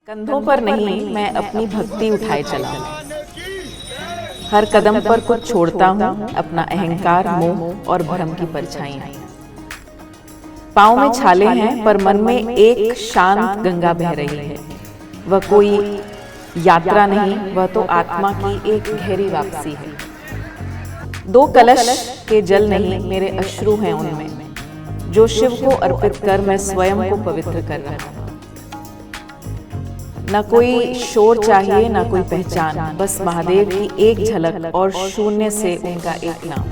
कंधों पर नहीं, मैं अपनी भक्ति उठाए चला। हर कदम पर कुछ छोड़ता हूँ, अपना अहंकार, मोह और भ्रम की परछाइयाँ। पाँव में छाले हैं पर मन में एक शांत गंगा बह रही है। वह कोई यात्रा नहीं, वह तो आत्मा की एक गहरी वापसी है। दो कलश के जल नहीं, मेरे अश्रु हैं उनमें, जो शिव को अर्पित कर मैं स्वयं को पवित्र कर रहा हूँ। न कोई शोर चाहिए, न कोई पहचान, बस महादेव की एक झलक और शून्य से उनका एक नाम।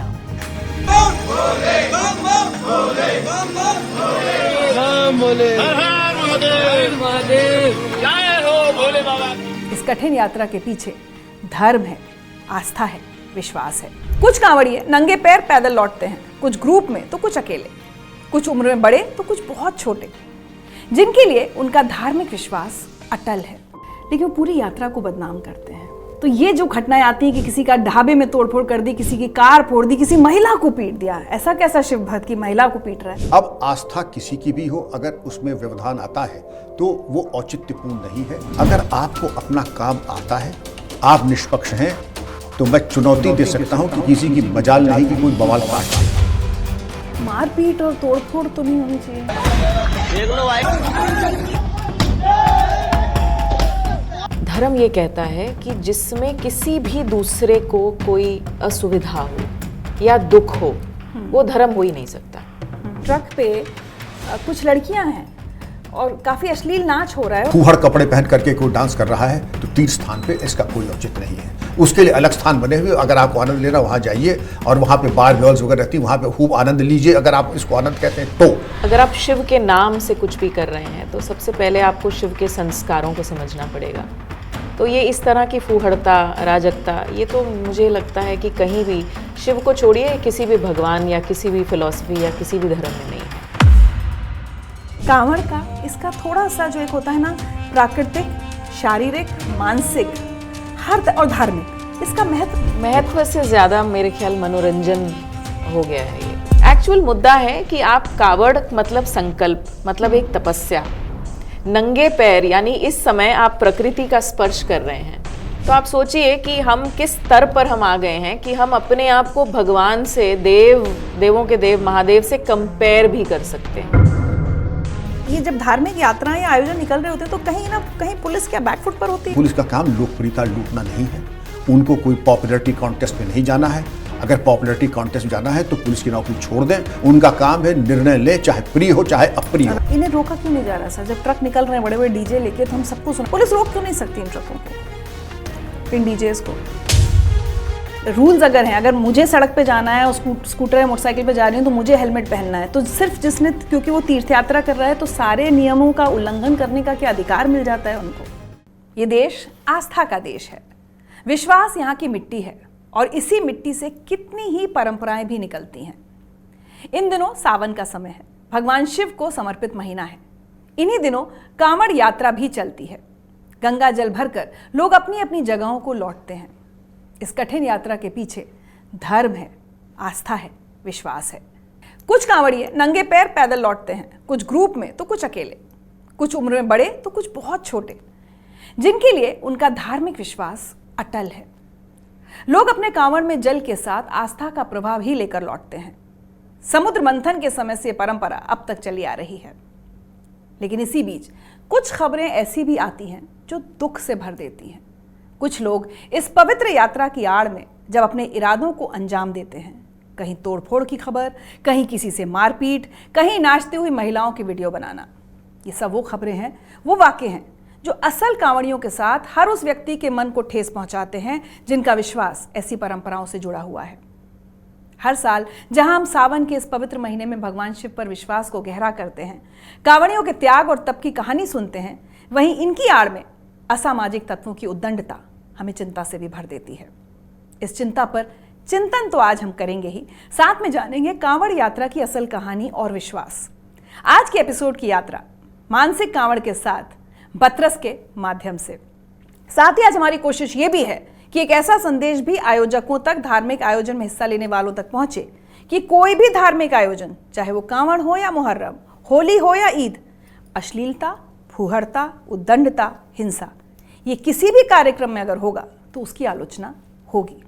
इस कठिन यात्रा के पीछे धर्म है, आस्था है, विश्वास है। कुछ कांवड़िए नंगे पैर पैदल लौटते हैं, कुछ ग्रुप में तो कुछ अकेले, कुछ उम्र में बड़े तो कुछ बहुत छोटे, जिनके लिए उनका धार्मिक विश्वास अटल है, लेकिन वो पूरी यात्रा को बदनाम करते हैं। तो ये जो घटनाएं आती हैं कि किसी का ढाबे में तोड़फोड़ कर दी, किसी की कार फोड़ दी, किसी महिला को पीट दिया, ऐसा कैसा शिव भक्त की महिला को पीट रहा है। अब आस्था किसी की भी हो, अगर उसमें व्यवधान आता है तो वो औचित्यपूर्ण नहीं है। अगर आपको अपना काम आता है, आप निष्पक्ष हैं, तो मैं चुनौती दे सकता हूं कि किसी की मजाल नहीं कि कोई बवाल काट दे। मारपीट और तोड़फोड़ तो नहीं होनी चाहिए। धर्म ये कहता है कि जिसमें किसी भी दूसरे को कोई असुविधा हो या दुख हो, वो धर्म हो ही नहीं सकता। ट्रक पे कुछ लड़कियां हैं और काफी अश्लील नाच हो रहा है। फूहड़ कपड़े पहन करके कोई डांस कर रहा है तो तीर्थ स्थान पे इसका कोई औचित्य नहीं है। उसके लिए अलग स्थान बने हुए, अगर आपको आनंद लेना वहां जाइए और वहां पे बार गर्ल्स वगैरह रहती, वहां पे खूब आनंद लीजिए, अगर आप इसको आनंद कहते हैं तो। अगर आप शिव के नाम से कुछ भी कर रहे हैं तो सबसे पहले आपको शिव के संस्कारों को समझना पड़ेगा। तो ये इस तरह की फूहड़ता, अराजकता, ये तो मुझे लगता है कि कहीं भी शिव को छोड़िए, किसी भी भगवान या किसी भी फिलॉसफी या किसी भी धर्म में नहीं है। कांवड़ का इसका थोड़ा सा जो एक होता है ना, प्राकृतिक, शारीरिक, मानसिक, हर और धार्मिक, इसका महत्व से ज्यादा मेरे ख्याल मनोरंजन हो गया है। ये एक्चुअल मुद्दा है कि आप कावड़ मतलब संकल्प, मतलब एक तपस्या, नंगे पैर, यानी इस समय आप प्रकृति का स्पर्श कर रहे हैं। तो आप सोचिए कि हम किस स्तर पर हम आ गए हैं कि हम अपने आप को भगवान से, देवों के देव महादेव से कंपेयर भी कर सकते हैं। ये जब धार्मिक यात्राएं या आयोजन निकल रहे होते हैं तो कहीं ना कहीं पुलिस क्या बैकफुट पर होती है। पुलिस का काम लोकप्रियता लूटना नहीं है, उनको कोई पॉपुलैरिटी कॉन्टेस्ट में नहीं जाना है। अगर पॉपुलैरिटी कॉन्टेस्ट में जाना है तो पुलिस की नौकरी छोड़ दें, उनका काम है निर्णय ले, चाहे प्रिय हो चाहे अप्रिय हो। इन्हें रोका क्यों नहीं जा रहा सर? जब ट्रक निकल रहे हैं बड़े बड़े डीजे लेके, तो हम सबको सुन, पुलिस रोक क्यों नहीं सकती इन ट्रकों को, इन डीजेस को? रूल्स अगर हैं, अगर मुझे सड़क पे जाना है और स्कूटर या मोटरसाइकिल पे जा रही हूँ तो मुझे हेलमेट पहनना है, तो सिर्फ जिसने, क्योंकि वो तीर्थ यात्रा कर रहा है तो सारे नियमों का उल्लंघन करने का क्या अधिकार मिल जाता है उनको? ये देश आस्था का देश है, विश्वास यहाँ की मिट्टी है और इसी मिट्टी से कितनी ही परंपराएं भी निकलती हैं। इन दिनों सावन का समय है, भगवान शिव को समर्पित महीना है। इन्हीं दिनों कांवड़ यात्रा भी चलती है। गंगा जल भरकर लोग अपनी अपनी जगहों को लौटते हैं। इस कठिन यात्रा के पीछे धर्म है, आस्था है, विश्वास है। कुछ कांवड़िए नंगे पैर पैदल लौटते हैं, कुछ ग्रुप में तो कुछ अकेले, कुछ उम्र में बड़े तो कुछ बहुत छोटे, जिनके लिए उनका धार्मिक विश्वास अटल है। लोग अपने कांवड़ में जल के साथ आस्था का प्रभाव ही लेकर लौटते हैं। समुद्र मंथन के समय से परंपरा अब तक चली आ रही है, लेकिन इसी बीच कुछ खबरें ऐसी भी आती हैं जो दुख से भर देती हैं। कुछ लोग इस पवित्र यात्रा की आड़ में जब अपने इरादों को अंजाम देते हैं, कहीं तोड़फोड़ की खबर, कहीं किसी से मारपीट, कहीं नाचती हुई महिलाओं की वीडियो बनाना, ये सब वो खबरें हैं, वो वाक़े हैं जो असल कांवड़ियों के साथ हर उस व्यक्ति के मन को ठेस पहुंचाते हैं जिनका विश्वास ऐसी परंपराओं से जुड़ा हुआ है। हर साल जहां हम सावन के इस पवित्र महीने में भगवान शिव पर विश्वास को गहरा करते हैं, कांवड़ियों के त्याग और तप की कहानी सुनते हैं, वहीं इनकी आड़ में असामाजिक तत्वों की उद्दंडता हमें चिंता से भी भर देती है। इस चिंता पर चिंतन तो आज हम करेंगे ही, साथ में जानेंगे कांवड़ यात्रा की असल कहानी और विश्वास। आज के एपिसोड की यात्रा मानसिक कांवड़ के साथ बतरस के माध्यम से। साथ ही आज हमारी कोशिश ये भी है कि एक ऐसा संदेश भी आयोजकों तक, धार्मिक आयोजन में हिस्सा लेने वालों तक पहुंचे कि कोई भी धार्मिक आयोजन, चाहे वो कांवड़ हो या मुहर्रम, होली हो या ईद, अश्लीलता, फूहड़ता, उद्दंडता, हिंसा, ये किसी भी कार्यक्रम में अगर होगा तो उसकी आलोचना होगी।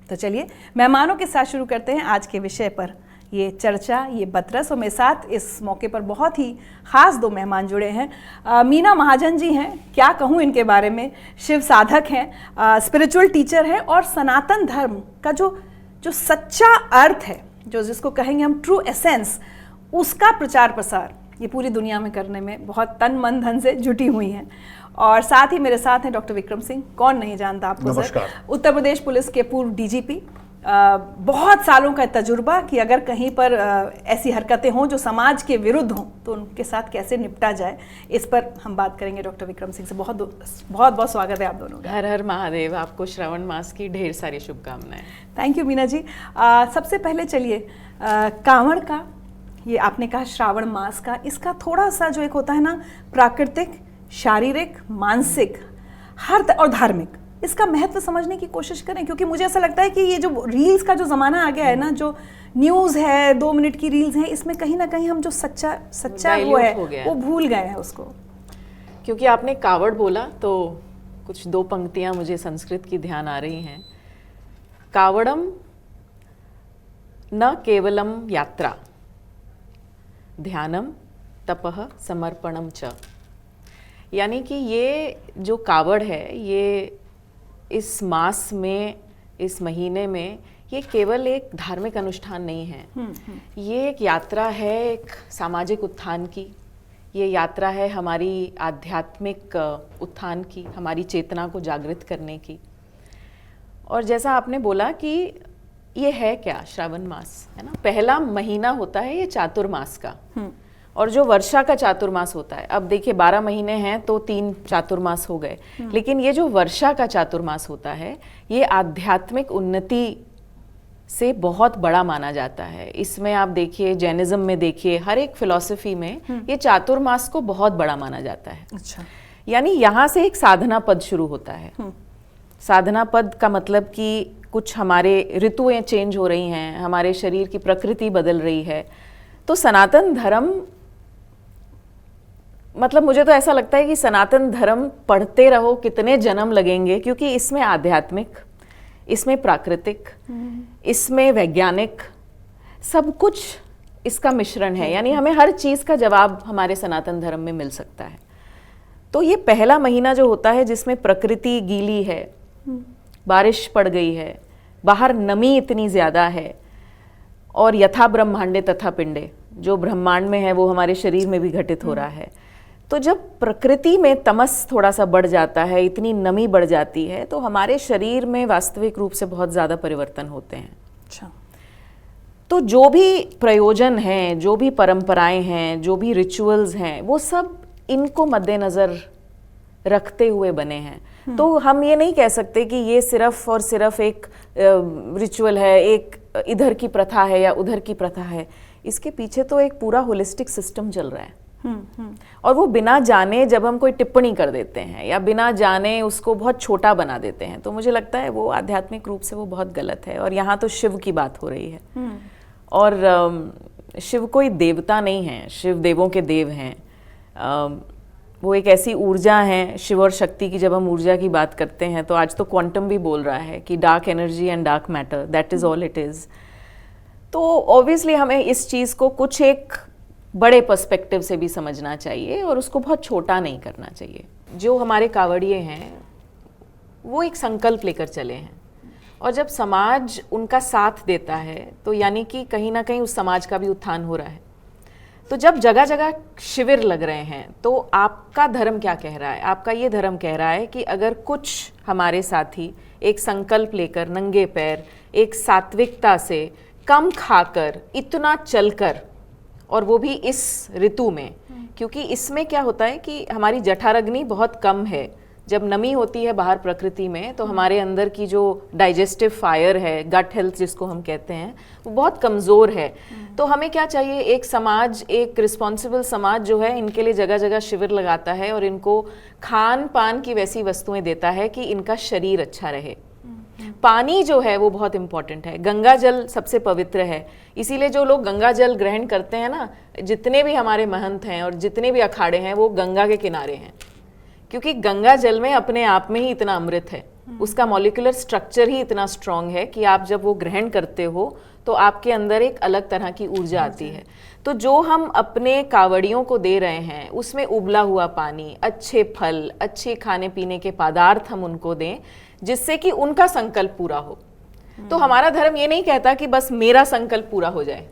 तो चलिए मेहमानों के साथ शुरू करते हैं आज के विषय पर ये चर्चा, ये बतरस। और मेरे साथ इस मौके पर बहुत ही ख़ास दो मेहमान जुड़े हैं। मीना महाजन जी हैं, क्या कहूँ इनके बारे में, शिव साधक हैं, स्पिरिचुअल टीचर हैं और सनातन धर्म का जो सच्चा अर्थ है, जो जिसको कहेंगे हम ट्रू एसेंस, उसका प्रचार प्रसार ये पूरी दुनिया में करने में बहुत तन मन धन से जुटी हुई हैं। और साथ ही मेरे साथ हैं डॉक्टर विक्रम सिंह, कौन नहीं जानता आपको। नमस्कार। सर, उत्तर प्रदेश पुलिस के पूर्व डीजीपी, बहुत सालों का तजुर्बा कि अगर कहीं पर ऐसी हरकतें हों जो समाज के विरुद्ध हों तो उनके साथ कैसे निपटा जाए, इस पर हम बात करेंगे डॉक्टर विक्रम सिंह से। बहुत बहुत स्वागत है आप दोनों का। हर हर महादेव। आपको श्रावण मास की ढेर सारी शुभकामनाएं। Thank you Meena ji. सबसे पहले चलिए कांवड़ का, ये आपने कहा श्रावण मास का, इसका थोड़ा सा जो एक होता है ना, प्राकृतिक, शारीरिक, मानसिक और धार्मिक, इसका महत्व समझने की कोशिश करें। क्योंकि मुझे ऐसा लगता है कि ये जो रील्स का जो ज़माना आ गया है ना, जो न्यूज़ है, 2 मिनट की रील्स हैं, इसमें कहीं ना कहीं हम जो सच्चा वो है वो भूल गए हैं उसको। क्योंकि आपने कावड़ बोला तो कुछ 2 पंक्तियां मुझे संस्कृत की ध्यान आ रही हैं। कावड़म न केवलम यात्रा, ध्यानम तपह समर्पणम च। यानी कि ये जो कावड़ है, ये इस मास में, इस महीने में, ये केवल एक धार्मिक अनुष्ठान नहीं है। ये एक यात्रा है एक सामाजिक उत्थान की, ये यात्रा है हमारी आध्यात्मिक उत्थान की, हमारी चेतना को जागृत करने की। और जैसा आपने बोला कि ये है क्या, श्रावण मास है ना, पहला महीना होता है ये चातुर्मास का। और जो वर्षा का चातुर्मास होता है, अब देखिए 12 महीने हैं तो 3 चातुर्मास हो गए, लेकिन ये जो वर्षा का चातुर्मास होता है, ये आध्यात्मिक उन्नति से बहुत बड़ा माना जाता है। इसमें आप देखिए, जैनिज्म में देखिए, हर एक फिलॉसफी में ये चातुर्मास को बहुत बड़ा माना जाता है। अच्छा। यानी यहाँ से एक साधना पद शुरू होता है। साधना पद का मतलब कि कुछ हमारे ऋतुएं चेंज हो रही हैं, हमारे शरीर की प्रकृति बदल रही है। तो सनातन धर्म, मतलब मुझे तो ऐसा लगता है कि सनातन धर्म पढ़ते रहो, कितने जन्म लगेंगे, क्योंकि इसमें आध्यात्मिक, इसमें प्राकृतिक, इसमें वैज्ञानिक, सब कुछ इसका मिश्रण है। यानी हमें हर चीज़ का जवाब हमारे सनातन धर्म में मिल सकता है। तो ये पहला महीना जो होता है जिसमें प्रकृति गीली है, बारिश पड़ गई है, बाहर नमी इतनी ज़्यादा है, और यथा ब्रह्मांडे तथा पिंडे, जो ब्रह्मांड में है वो हमारे शरीर में भी घटित हो रहा है। तो जब प्रकृति में तमस थोड़ा सा बढ़ जाता है, इतनी नमी बढ़ जाती है, तो हमारे शरीर में वास्तविक रूप से बहुत ज़्यादा परिवर्तन होते हैं। अच्छा। तो जो भी प्रयोजन हैं, जो भी परंपराएं हैं, जो भी रिचुअल्स हैं, वो सब इनको मद्देनज़र रखते हुए बने हैं। तो हम ये नहीं कह सकते कि ये सिर्फ और सिर्फ एक रिचुअल है, एक इधर की प्रथा है या उधर की प्रथा है। इसके पीछे तो एक पूरा होलिस्टिक सिस्टम चल रहा है। और वो बिना जाने जब हम कोई टिप्पणी कर देते हैं या बिना जाने उसको बहुत छोटा बना देते हैं, तो मुझे लगता है वो आध्यात्मिक रूप से वो बहुत गलत है। और यहाँ तो शिव की बात हो रही है, और शिव कोई देवता नहीं है, शिव देवों के देव हैं। वो एक ऐसी ऊर्जा है, शिव और शक्ति की जब हम ऊर्जा की बात करते हैं तो आज तो क्वांटम भी बोल रहा है कि dark energy and dark matter, that is all it is. तो ऑब्वियसली हमें इस चीज़ को कुछ एक बड़े पर्सपेक्टिव से भी समझना चाहिए और उसको बहुत छोटा नहीं करना चाहिए। जो हमारे कावड़िए हैं वो एक संकल्प लेकर चले हैं, और जब समाज उनका साथ देता है तो यानी कि कहीं ना कहीं उस समाज का भी उत्थान हो रहा है। तो जब जगह जगह शिविर लग रहे हैं तो आपका धर्म क्या कह रहा है? आपका ये धर्म कह रहा है कि अगर कुछ हमारे साथी एक संकल्प लेकर नंगे पैर, एक सात्विकता से, कम खाकर, इतना चलकर, और वो भी इस ऋतु में, क्योंकि इसमें क्या होता है कि हमारी जठराग्नि बहुत कम है। जब नमी होती है बाहर प्रकृति में तो हमारे अंदर की जो डाइजेस्टिव फायर है, गट हेल्थ जिसको हम कहते हैं, वो बहुत कमज़ोर है। तो हमें क्या चाहिए? एक समाज, एक रिस्पॉन्सिबल समाज जो है, इनके लिए जगह जगह शिविर लगाता है और इनको खान पान की वैसी वस्तुएं देता है कि इनका शरीर अच्छा रहे। पानी जो है वो बहुत इम्पॉर्टेंट है। गंगा जल सबसे पवित्र है, इसीलिए जो लोग गंगा जल ग्रहण करते हैं ना, जितने भी हमारे महंत हैं और जितने भी अखाड़े हैं वो गंगा के किनारे हैं, क्योंकि गंगा जल में अपने आप में ही इतना अमृत है, उसका मॉलिक्यूलर स्ट्रक्चर ही इतना स्ट्रांग है कि आप जब वो ग्रहण करते हो तो आपके अंदर एक अलग तरह की ऊर्जा आती है। तो जो हम अपने कावड़ियों को दे रहे हैं उसमें उबला हुआ पानी, अच्छे फल, अच्छे खाने पीने के पदार्थ हम उनको दें जिससे कि उनका संकल्प पूरा हो। तो हमारा धर्म ये नहीं कहता कि बस मेरा संकल्प पूरा हो जाए,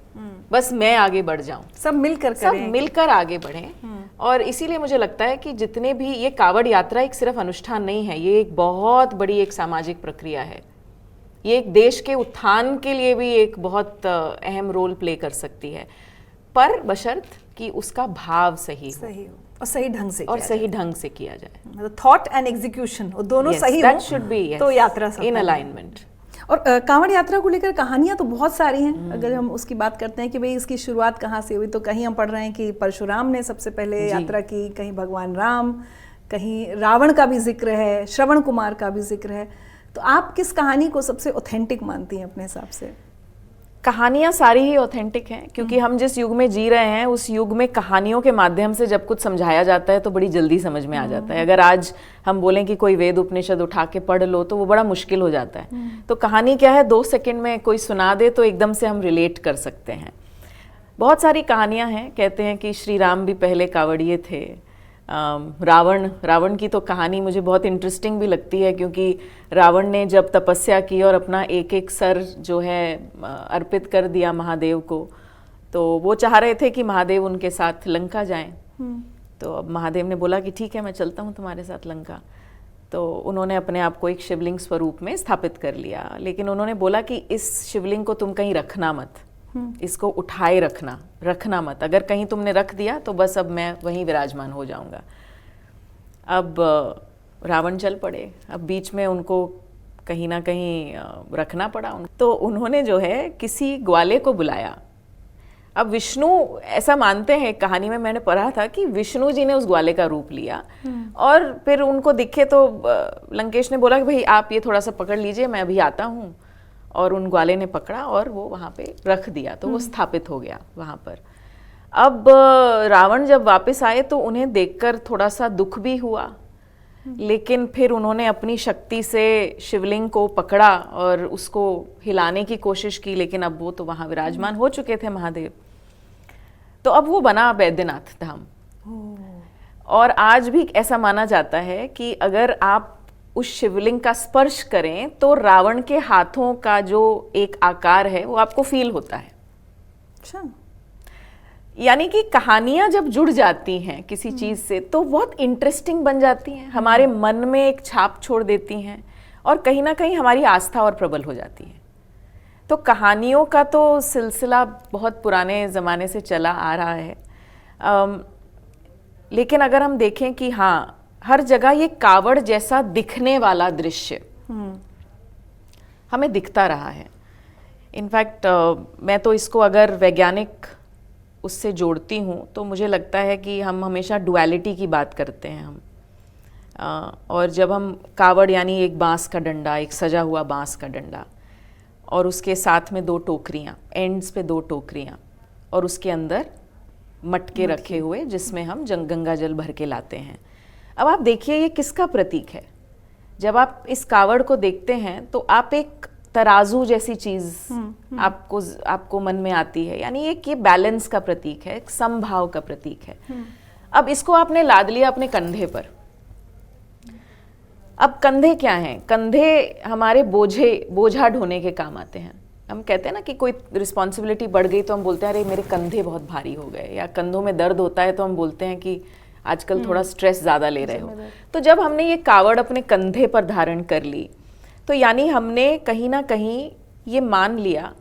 बस मैं आगे बढ़ जाऊं, सब मिलकर सब मिलकर आगे बढ़ें। और इसीलिए मुझे लगता है कि जितने भी ये कावड़ यात्रा एक सिर्फ अनुष्ठान नहीं है, ये एक बहुत बड़ी एक सामाजिक प्रक्रिया है। ये एक देश के उत्थान के लिए भी एक बहुत अहम रोल प्ले कर सकती है, पर बशर्त कि उसका भाव सही हो और सही ढंग से किया जाए। मतलब थॉट एंड एग्जीक्यूशन वो दोनों सही that हो should be, yes, तो यात्रा सफल इन है। अलाइनमेंट। और कांवड़ यात्रा को लेकर कहानियां तो बहुत सारी हैं। अगर हम उसकी बात करते हैं कि भाई इसकी शुरुआत कहाँ से हुई, तो कहीं हम पढ़ रहे हैं कि परशुराम ने सबसे पहले यात्रा की, कहीं भगवान राम, कहीं रावण का भी जिक्र है, श्रवण कुमार का भी जिक्र है। तो आप किस कहानी को सबसे ऑथेंटिक मानती हैं अपने हिसाब से? कहानियां सारी ही ऑथेंटिक हैं, क्योंकि हम जिस युग में जी रहे हैं उस युग में कहानियों के माध्यम से जब कुछ समझाया जाता है तो बड़ी जल्दी समझ में आ जाता है। अगर आज हम बोलें कि कोई वेद उपनिषद उठा के पढ़ लो तो वो बड़ा मुश्किल हो जाता है। तो कहानी क्या है, 2 सेकंड में कोई सुना दे तो एकदम से हम रिलेट कर सकते हैं। बहुत सारी कहानियां हैं। कहते हैं कि श्री राम भी पहले कावड़िए थे। रावण की तो कहानी मुझे बहुत इंटरेस्टिंग भी लगती है, क्योंकि रावण ने जब तपस्या की और अपना एक एक सर जो है अर्पित कर दिया महादेव को, तो वो चाह रहे थे कि महादेव उनके साथ लंका जाएं। तो अब महादेव ने बोला कि ठीक है, मैं चलता हूँ तुम्हारे साथ लंका। तो उन्होंने अपने आप को एक शिवलिंग स्वरूप में स्थापित कर लिया, लेकिन उन्होंने बोला कि इस शिवलिंग को तुम कहीं रखना मत, इसको उठाए रखना मत। अगर कहीं तुमने रख दिया तो बस अब मैं वहीं विराजमान हो जाऊंगा। अब रावण चल पड़े। अब बीच में उनको कहीं ना कहीं रखना पड़ा। तो उन्होंने जो है किसी ग्वाले को बुलाया। अब विष्णु, ऐसा मानते हैं कहानी में, मैंने पढ़ा था कि विष्णु जी ने उस ग्वाले का रूप लिया और फिर उनको दिखे तो लंकेश ने बोला कि भाई आप ये थोड़ा सा पकड़ लीजिए, मैं अभी आता हूँ। और उन ग्वाले ने पकड़ा और वो वहाँ पे रख दिया, तो वो स्थापित हो गया वहाँ पर। अब रावण जब वापस आए तो उन्हें देखकर थोड़ा सा दुख भी हुआ, लेकिन फिर उन्होंने अपनी शक्ति से शिवलिंग को पकड़ा और उसको हिलाने की कोशिश की, लेकिन अब वो तो वहाँ विराजमान हो चुके थे महादेव। तो अब वो बना बैद्यनाथ धाम। और आज भी ऐसा माना जाता है कि अगर आप उस शिवलिंग का स्पर्श करें तो रावण के हाथों का जो एक आकार है वो आपको फील होता है। अच्छा। यानी कि कहानियां जब जुड़ जाती हैं किसी चीज से तो बहुत इंटरेस्टिंग बन जाती हैं, हमारे मन में एक छाप छोड़ देती हैं और कहीं ना कहीं हमारी आस्था और प्रबल हो जाती है। तो कहानियों का तो सिलसिला बहुत पुराने ज़माने से चला आ रहा है। लेकिन अगर हम देखें कि हाँ, हर जगह ये कावड़ जैसा दिखने वाला दृश्य हमें दिखता रहा है। इनफैक्ट मैं तो इसको अगर वैज्ञानिक उससे जोड़ती हूँ तो मुझे लगता है कि हम हमेशा डुअलिटी की बात करते हैं हम। और जब हम कावड़ यानी एक बांस का डंडा, एक सजा हुआ बांस का डंडा और उसके साथ में 2 टोकरियाँ, एंड्स पे 2 टोकरियाँ और उसके अंदर मटके रखे हुए जिसमें हम गंगा जल भर के लाते हैं। अब आप देखिए ये किसका प्रतीक है। जब आप इस कावड़ को देखते हैं तो आप एक तराजू जैसी चीज आपको मन में आती है, यानी एक ये बैलेंस का प्रतीक है, एक समभाव का प्रतीक है। अब इसको आपने लाद लिया अपने कंधे पर। अब कंधे क्या हैं? कंधे हमारे बोझा ढोने के काम आते हैं। हम कहते हैं ना कि कोई रिस्पॉन्सिबिलिटी बढ़ गई तो हम बोलते हैं अरे मेरे कंधे बहुत भारी हो गए, या कंधों में दर्द होता है तो हम बोलते हैं कि आजकल थोड़ा स्ट्रेस ज़्यादा ले रहे हो। तो जब हमने ये कावड़ अपने कंधे पर धारण कर ली तो यानी हमने कहीं ना कहीं ये मान लिया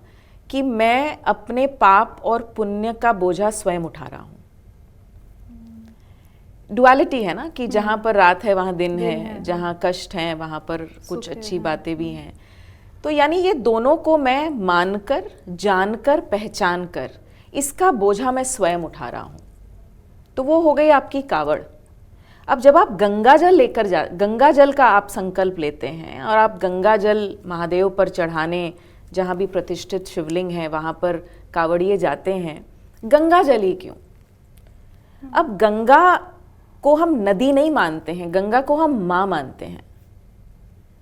कि मैं अपने पाप और पुण्य का बोझा स्वयं उठा रहा हूँ। डुअलिटी है ना कि जहाँ पर रात है वहाँ दिन है, जहाँ कष्ट है वहाँ पर कुछ अच्छी बातें भी हैं। तो यानी ये दोनों को मैं मानकर, जानकर, पहचान कर इसका बोझा मैं स्वयं उठा रहा हूँ। तो वो हो गई आपकी कावड़। अब जब आप गंगा जल का आप संकल्प लेते हैं और आप गंगा जल महादेव पर चढ़ाने, जहाँ भी प्रतिष्ठित शिवलिंग है वहाँ पर कावड़िए जाते हैं, गंगा जल ही क्यों? अब गंगा को हम नदी नहीं मानते हैं, गंगा को हम माँ मानते हैं।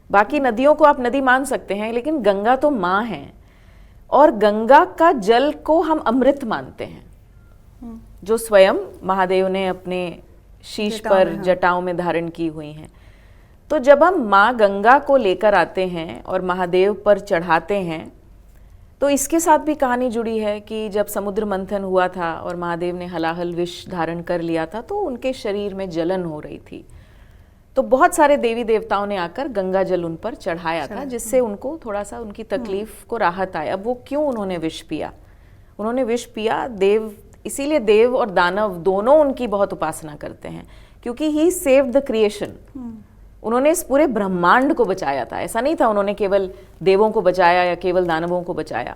बाकी नदियों को आप नदी मान सकते हैं, लेकिन गंगा तो माँ है। और गंगा का जल को हम अमृत मानते हैं, जो स्वयं महादेव ने अपने शीश पर जटाओं में धारण की हुई हैं। तो जब हम माँ गंगा को लेकर आते हैं और महादेव पर चढ़ाते हैं, तो इसके साथ भी कहानी जुड़ी है कि जब समुद्र मंथन हुआ था और महादेव ने हलाहल विष धारण कर लिया था, तो उनके शरीर में जलन हो रही थी। तो बहुत सारे देवी देवताओं ने आकर गंगा जल उन पर चढ़ाया था, जिससे उनको थोड़ा सा उनकी तकलीफ को राहत आया। अब वो क्यों उन्होंने विष पिया? उन्होंने विष पिया, देव, इसीलिए देव और दानव दोनों उनकी बहुत उपासना करते हैं, क्योंकि ही सेव्ड द क्रिएशन। उन्होंने इस पूरे ब्रह्मांड को बचाया था। ऐसा नहीं था उन्होंने केवल देवों को बचाया या केवल दानवों को बचाया।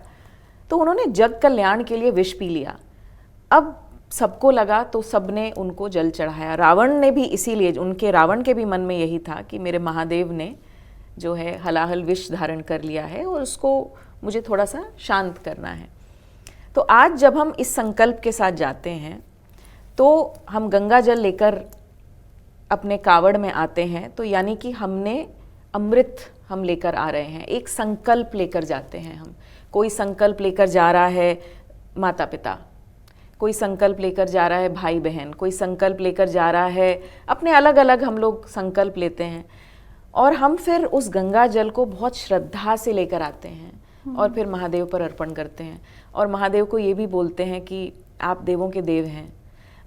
तो उन्होंने जग कल्याण के लिए विष पी लिया। अब सबको लगा, तो सबने उनको जल चढ़ाया। रावण ने भी इसीलिए, उनके रावण के भी मन में यही था कि मेरे महादेव ने जो है हलाहल विष धारण कर लिया है और उसको मुझे थोड़ा सा शांत करना है। तो आज जब हम इस संकल्प के साथ जाते हैं, तो हम गंगा जल लेकर अपने कावड़ में आते हैं, तो यानी कि हमने अमृत हम लेकर आ रहे हैं, एक संकल्प लेकर जाते हैं हम। कोई संकल्प लेकर जा रहा है माता पिता, कोई संकल्प लेकर जा रहा है भाई बहन, कोई संकल्प लेकर जा रहा है, अपने अलग अलग हम लोग संकल्प लेते हैं। और हम फिर उस गंगा जल को बहुत श्रद्धा से लेकर आते हैं और फिर महादेव पर अर्पण करते हैं। और महादेव को ये भी बोलते हैं कि आप देवों के देव हैं,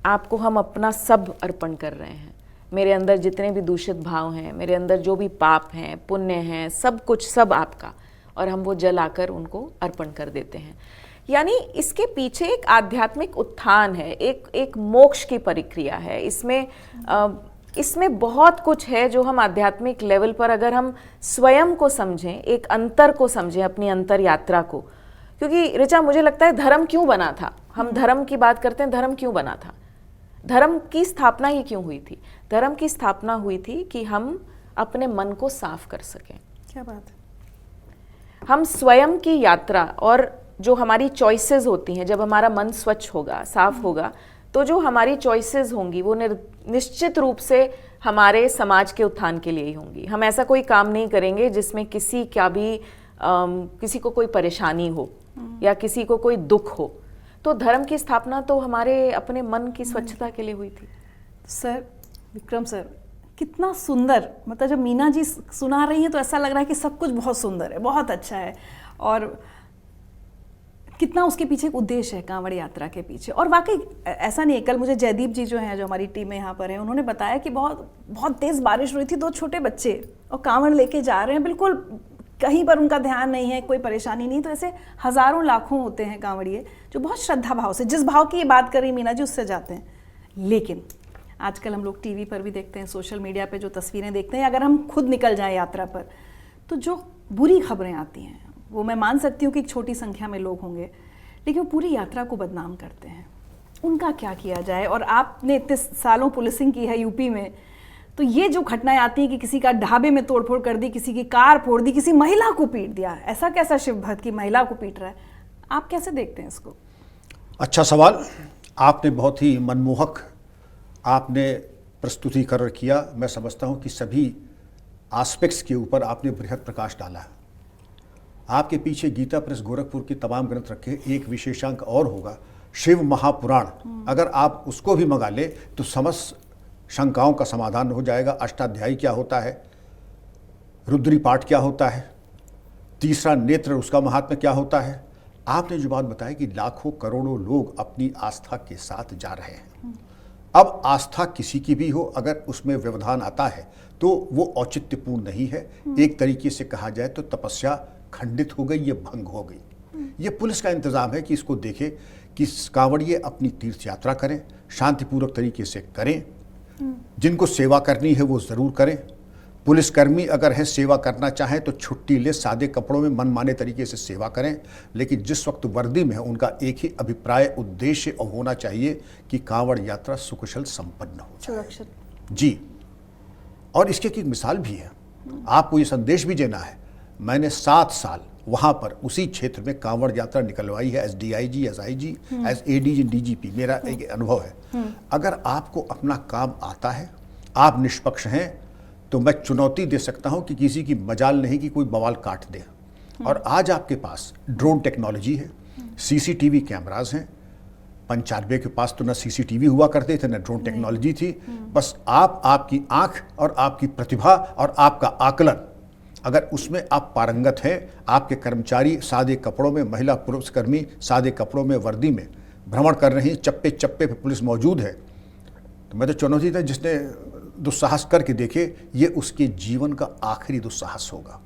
आपको हम अपना सब अर्पण कर रहे हैं। मेरे अंदर जितने भी दूषित भाव हैं, मेरे अंदर जो भी पाप हैं, पुण्य हैं, सब कुछ सब आपका। और हम वो जल आकर उनको अर्पण कर देते हैं। यानी इसके पीछे एक आध्यात्मिक उत्थान है, एक मोक्ष की प्रक्रिया है। इसमें बहुत कुछ है जो हम आध्यात्मिक लेवल पर अगर हम स्वयं को समझें, एक अंतर को समझें, अपनी अंतर यात्रा को। क्योंकि ऋचा, मुझे लगता है धर्म क्यों बना था? हम धर्म की बात करते हैं, धर्म क्यों बना था? धर्म की स्थापना ही क्यों हुई थी? धर्म की स्थापना हुई थी कि हम अपने मन को साफ कर सकें। क्या बात है। हम स्वयं की यात्रा और जो हमारी चॉइसेस होती हैं, जब हमारा मन स्वच्छ होगा, साफ होगा, तो जो हमारी चॉइसेस होंगी वो निश्चित रूप से हमारे समाज के उत्थान के लिए ही होंगी। हम ऐसा कोई काम नहीं करेंगे जिसमें किसी को कोई परेशानी हो या किसी को कोई दुख हो। तो धर्म की स्थापना तो हमारे अपने मन की स्वच्छता के लिए हुई थी। सर, विक्रम सर, कितना सुंदर, मतलब जब मीना जी सुना रही हैं तो ऐसा लग रहा है कि सब कुछ बहुत सुंदर है, बहुत अच्छा है, और कितना उसके पीछे एक उद्देश्य है कांवड़ यात्रा के पीछे। और वाकई ऐसा नहीं है, कल मुझे जयदीप जी जो हैं, जो हमारी टीम में यहाँ पर हैं, उन्होंने बताया कि बहुत बहुत तेज़ बारिश हुई थी, 2 छोटे बच्चे और कांवड़ लेके जा रहे हैं, बिल्कुल कहीं पर उनका ध्यान नहीं है, कोई परेशानी नहीं। तो ऐसे हज़ारों लाखों होते हैं कांवड़िए जो बहुत श्रद्धा भाव से, जिस भाव की ये बात कर रही मीना जी, उससे जाते हैं। लेकिन आजकल हम लोग टीवी पर भी देखते हैं, सोशल मीडिया पे जो तस्वीरें देखते हैं, अगर हम खुद निकल जाएं यात्रा पर, तो जो बुरी खबरें आती हैं, वो मैं मान सकती हूँ कि एक छोटी संख्या में लोग होंगे, लेकिन वो पूरी यात्रा को बदनाम करते हैं। उनका क्या किया जाए? और आपने इतने सालों पुलिसिंग की है यूपी में, तो ये जो घटनाएं आती हैं कि किसी का ढाबे में तोड़फोड़ कर दी, किसी की कार फोड़ दी, किसी महिला को पीट दिया, ऐसा कैसा शिव भक्त की महिला को पीट रहा है? आप कैसे देखते हैं इसको? अच्छा सवाल। आपने बहुत ही मनमोहक आपने प्रस्तुतिकरण किया। मैं समझता हूं कि सभी एस्पेक्ट्स के ऊपर आपने बृहद प्रकाश डाला है। आपके पीछे गीता प्रेस गोरखपुर की तमाम ग्रंथ रखे, एक विशेषांक और होगा, शिव महापुराण। अगर आप उसको भी मंगा ले तो समस्त शंकाओं का समाधान हो जाएगा। अष्टाध्यायी क्या होता है, रुद्री पाठ क्या होता है, तीसरा नेत्र उसका महात्म्य क्या होता है। आपने जो बात बताई कि लाखों करोड़ों लोग अपनी आस्था के साथ जा रहे हैं। अब आस्था किसी की भी हो, अगर उसमें व्यवधान आता है तो वो औचित्यपूर्ण नहीं है। एक तरीके से कहा जाए तो तपस्या खंडित हो गई, ये भंग हो गई। ये पुलिस का इंतजाम है कि इसको देखे कि कांवड़िए अपनी तीर्थ यात्रा करें, शांतिपूर्वक तरीके से करें। जिनको सेवा करनी है वो ज़रूर करें। पुलिसकर्मी अगर है सेवा करना चाहें तो छुट्टी ले, सादे कपड़ों में मनमाने तरीके से सेवा करें। लेकिन जिस वक्त वर्दी में है, उनका एक ही अभिप्राय, उद्देश्य होना चाहिए कि कांवड़ यात्रा सुकुशल संपन्न हो जाए। जी, और इसके एक मिसाल भी है, आपको ये संदेश भी देना है। मैंने 7 साल वहाँ पर उसी क्षेत्र में कांवड़ यात्रा निकलवाई है as DIG, as IG, as ADG, DGP। मेरा एक अनुभव है, अगर आपको अपना काम आता है, आप निष्पक्ष हैं, तो मैं चुनौती दे सकता हूं कि किसी की मजाल नहीं कि कोई बवाल काट दे। और आज आपके पास ड्रोन टेक्नोलॉजी है, CCTV कैमराज हैं। 95 के पास तो ना CCTV हुआ करते थे, ना ड्रोन टेक्नोलॉजी थी। बस आपकी आंख और आपकी प्रतिभा और आपका आकलन, अगर उसमें आप पारंगत हैं, आपके कर्मचारी सादे कपड़ों में, महिला पुरुष कर्मी सादे कपड़ों में, वर्दी में भ्रमण कर रही हैं, चप्पे चप्पे पे पुलिस मौजूद है, तो मैं तो चुनौती था, जिसने दुस्साहस करके देखे, ये उसके जीवन का आखिरी दुस्साहस होगा।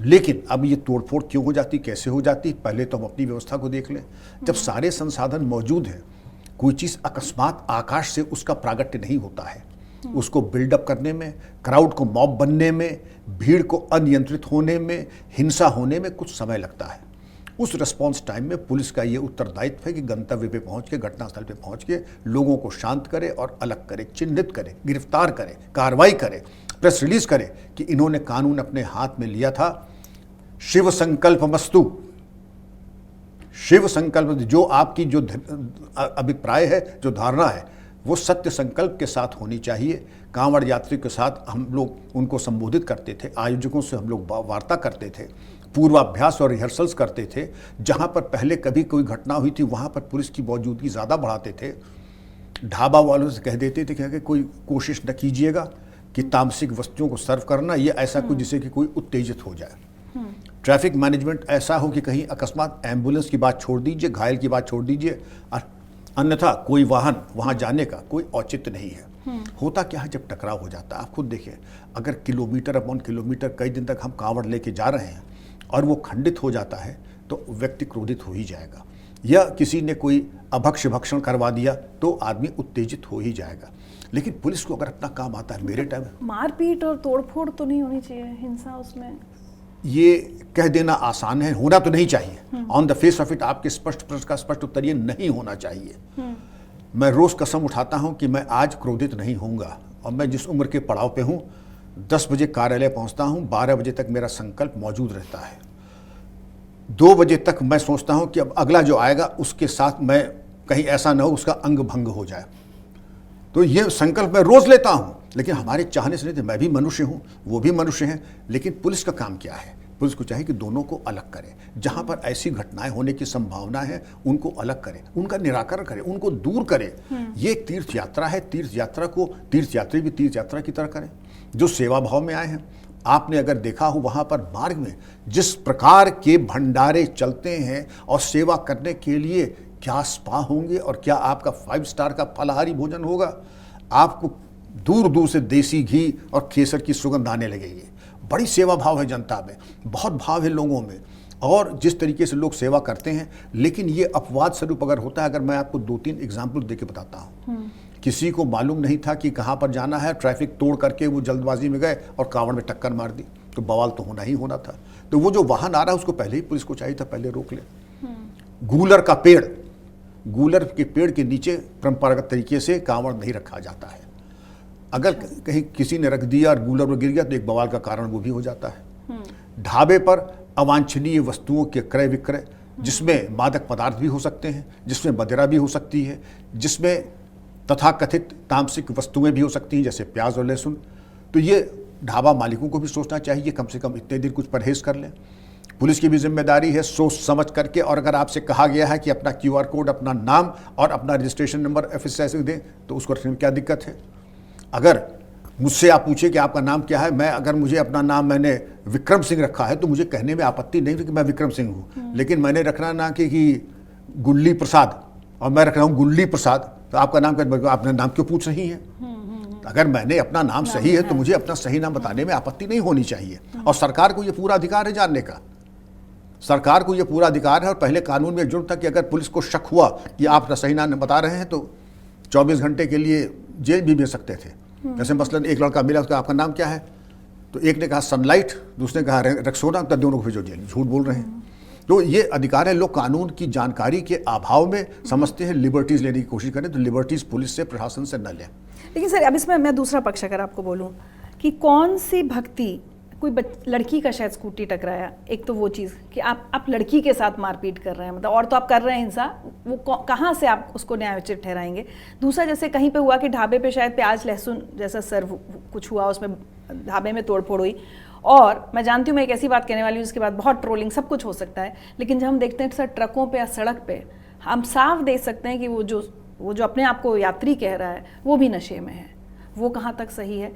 लेकिन अब ये तोड़फोड़ क्यों हो जाती, कैसे हो जाती? पहले तो हम अपनी व्यवस्था को देख लें। जब सारे संसाधन मौजूद हैं, कोई चीज़ अकस्मात आकाश से उसका प्रागट्य नहीं होता है। उसको बिल्डअप करने में, क्राउड को मॉब बनने में, भीड़ को अनियंत्रित होने में, हिंसा होने में कुछ समय लगता है। उस रिस्पॉन्स टाइम में पुलिस का ये उत्तरदायित्व है कि गंतव्य पे पहुंच के, घटनास्थल पे पहुंच के लोगों को शांत करे और अलग करे, चिन्हित करे, गिरफ्तार करे, कार्रवाई करे, प्रेस रिलीज करे कि इन्होंने कानून अपने हाथ में लिया था। शिव संकल्प मस्तु, शिव संकल्प, जो आपकी जो अभिप्राय है, जो धारणा है, वो सत्य संकल्प के साथ होनी चाहिए। कांवड़ यात्री के साथ हम लोग उनको संबोधित करते थे, आयोजकों से हम लोग वार्ता करते थे, पूर्वाभ्यास और रिहर्सल्स करते थे। जहाँ पर पहले कभी कोई घटना हुई थी वहाँ पर पुलिस की मौजूदगी ज़्यादा बढ़ाते थे। ढाबा वालों से कह देते थे कि कोई कोशिश न कीजिएगा कि तामसिक वस्तुओं को सर्व करना, ये ऐसा कुछ जिससे कि कोई उत्तेजित हो जाए। ट्रैफिक मैनेजमेंट ऐसा हो कि कहीं अकस्मात एम्बुलेंस की बात छोड़ दीजिए, घायल की बात छोड़ दीजिए, अन्यथा कोई वाहन वहाँ जाने का कोई औचित्य नहीं है। होता क्या है, जब टकराव हो जाता है, आप खुद देखिए, अगर किलोमीटर अपॉन किलोमीटर कई दिन तक हम कांवड़ लेके जा रहे हैं और वो खंडित हो जाता है, तो व्यक्ति क्रोधित हो ही जाएगा। या किसी ने कोई अभक्ष भक्षण करवा दिया तो आदमी उत्तेजित हो ही जाएगा। लेकिन पुलिस को अगर अपना काम आता है, मेरे टाइम मारपीट और तोड़फोड़ तो नहीं होनी चाहिए, हिंसा उसमें, ये कह देना आसान है, होना तो नहीं चाहिए। On the face of it आपके स्पष्ट प्रश्न का स्पष्ट उत्तर ये नहीं होना चाहिए। मैं रोज कसम उठाता हूं कि मैं आज क्रोधित नहीं होऊंगा, और मैं जिस उम्र के पड़ाव पे हूं, 10 बजे कार्यालय पहुंचता हूं, 12 बजे तक मेरा संकल्प मौजूद रहता है। 2 बजे तक मैं सोचता हूं कि अब अगला जो आएगा उसके साथ मैं कहीं ऐसा ना हो उसका अंग भंग हो जाए। तो ये संकल्प मैं रोज लेता हूं, लेकिन हमारे चाहने से नहीं थे। मैं भी मनुष्य हूं, वो भी मनुष्य हैं। लेकिन पुलिस का काम क्या है? पुलिस को चाहिए कि दोनों को अलग करे। जहां पर ऐसी घटनाएं होने की संभावना है उनको अलग करे, उनका निराकरण करे, उनको दूर करे। ये एक तीर्थ यात्रा है, तीर्थ यात्रा को तीर्थ यात्री भी तीर्थ यात्रा की तरह करें, जो सेवा भाव में आए हैं। आपने अगर देखा हो वहां पर मार्ग में जिस प्रकार के भंडारे चलते हैं, और सेवा करने के लिए क्या स्पा होंगे और क्या आपका 5 स्टार का फलाहारी भोजन होगा। आपको दूर दूर से देसी घी और केसर की सुगंध आने लगेगी। बड़ी सेवा भाव है जनता में, बहुत भाव है लोगों में, और जिस तरीके से लोग सेवा करते हैं। लेकिन ये अपवाद स्वरूप अगर होता है, अगर मैं आपको 2-3 एग्जाम्पल देके बताता हूँ। किसी को मालूम नहीं था कि कहाँ पर जाना है, ट्रैफिक तोड़ करके वो जल्दबाजी में गए और कांवड़ में टक्कर मार दी, तो बवाल तो होना ही होना था। तो वो जो वाहन आ रहा है उसको पहले ही पुलिस को चाहिए था पहले रोक ले। गूलर का पेड़, गूलर के पेड़ के नीचे परंपरागत तरीके से कांवड़ नहीं रखा जाता है। अगर कहीं किसी ने रख दिया और गूलर में गिर गया तो एक बवाल का कारण वो भी हो जाता है। ढाबे पर अवांछनीय वस्तुओं के क्रय विक्रय, जिसमें मादक पदार्थ भी हो सकते हैं, जिसमें मदिरा भी हो सकती है, जिसमें तथाकथित तामसिक वस्तुएं भी हो सकती हैं, जैसे प्याज और लहसुन। तो ये ढाबा मालिकों को भी सोचना चाहिए, कम से कम इतने दिन कुछ परहेज कर लें। पुलिस की भी जिम्मेदारी है सोच समझ करके। और अगर आपसे कहा गया है कि अपना QR कोड, अपना नाम और अपना रजिस्ट्रेशन नंबर FSI दें, तो उसको रखने में क्या दिक्कत है? अगर मुझसे आप पूछे कि आपका नाम क्या है, अगर मुझे अपना नाम मैंने विक्रम सिंह रखा है तो मुझे कहने में आपत्ति नहीं कि मैं विक्रम सिंह हूँ। लेकिन मैंने रखना ना कि गुल्ली प्रसाद, और मैं रख रहा हूँ गुल्ली प्रसाद, तो आपका नाम क्या? आपने नाम क्यों पूछ रही हैं? अगर मैंने अपना नाम सही है तो मुझे अपना सही नाम बताने में आपत्ति नहीं होनी चाहिए। और सरकार को ये पूरा अधिकार है जानने का, सरकार को ये पूरा अधिकार है। और पहले कानून में जुर्म था कि अगर पुलिस को शक हुआ कि आप अपना सही नाम बता रहे हैं तो 24 घंटे के लिए जेल भी भेज सकते थे। जैसे मसलन एक लड़का मिला, उसका आपका नाम क्या है, तो एक ने कहा सनलाइट, दूसरे ने कहा रक्सोना, तो दोनों को भेजो जेल, झूठ बोल रहे हैं। तो ये अधिकार है। लोग कानून की जानकारी के अभाव में समझते हैं लिबर्टीज लेने की कोशिश करें, तो लिबर्टीज पुलिस से, प्रशासन से न लें। लेकिन सर अब इसमें मैं दूसरा पक्ष अगर आपको बोलूं कि कौन सी भक्ति कोई लड़की का शायद स्कूटी टकराया, एक तो वो चीज़ कि आप लड़की के साथ मारपीट कर रहे हैं, मतलब और तो आप कर रहे हैं हिंसा, वो कहाँ से आप उसको न्यायोचित ठहराएंगे। दूसरा, जैसे कहीं पे हुआ कि ढाबे पे शायद प्याज लहसुन जैसा सर्व कुछ हुआ, उसमें ढाबे में तोड़फोड़ हुई, और मैं जानती हूँ मैं एक ऐसी बात कहने वाली हूँ जिसके बाद बहुत ट्रोलिंग सब कुछ हो सकता है, लेकिन जब हम देखते हैं सर ट्रकों पे या सड़क पे, हम साफ देख सकते हैं कि वो जो अपने आप को यात्री कह रहा है वो भी नशे में है। वो कहाँ तक सही है।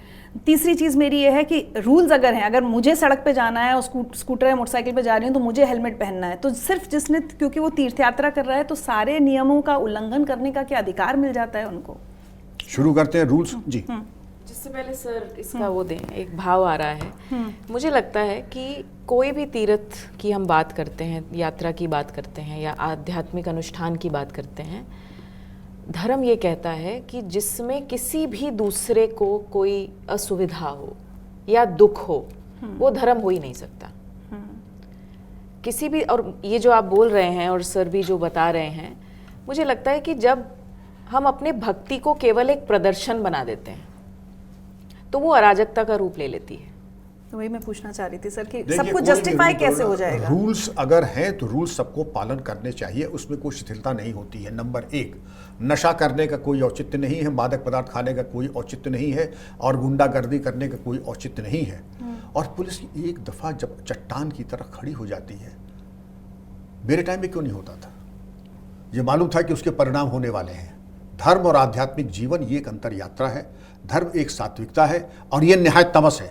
तीसरी चीज़ मेरी ये है कि रूल्स अगर हैं, अगर मुझे सड़क पे जाना है और स्कूटर या मोटरसाइकिल पे जा रही हूँ तो मुझे हेलमेट पहनना है, तो सिर्फ जिसने, क्योंकि वो तीर्थ यात्रा कर रहा है तो सारे नियमों का उल्लंघन करने का क्या अधिकार मिल जाता है उनको। शुरू करते हैं रूल्स जी। जिससे पहले सर इसका वो दें, एक भाव आ रहा है। मुझे लगता है कि कोई भी तीर्थ की हम बात करते हैं, यात्रा की बात करते हैं या आध्यात्मिक अनुष्ठान की बात करते हैं, धर्म ये कहता है कि जिसमें किसी भी दूसरे को कोई असुविधा हो या दुख हो, वो धर्म हो ही नहीं सकता। किसी भी, और ये जो आप बोल रहे हैं और सर भी जो बता रहे हैं, मुझे लगता है कि जब हम अपने भक्ति को केवल एक प्रदर्शन बना देते हैं तो वो अराजकता का रूप ले लेती है। तो वही मैं पूछना चाह रही थी सर कि सब कुछ जस्टिफाई कैसे हो जाएगा। रूल्स अगर हैं तो रूल्स सबको पालन करने चाहिए, उसमें कोई शिथिलता नहीं होती है। नंबर एक, नशा करने का कोई औचित्य नहीं है, मादक पदार्थ खाने का कोई औचित्य नहीं है, और गुंडागर्दी करने का कोई औचित्य नहीं है। और पुलिस एक दफा जब चट्टान की तरह खड़ी हो जाती है, मेरे टाइम में क्यों नहीं होता था, ये मालूम था कि उसके परिणाम होने वाले हैं। धर्म और आध्यात्मिक जीवन ये एक अंतर यात्रा है। धर्म एक सात्विकता है और ये निहायत तमस है।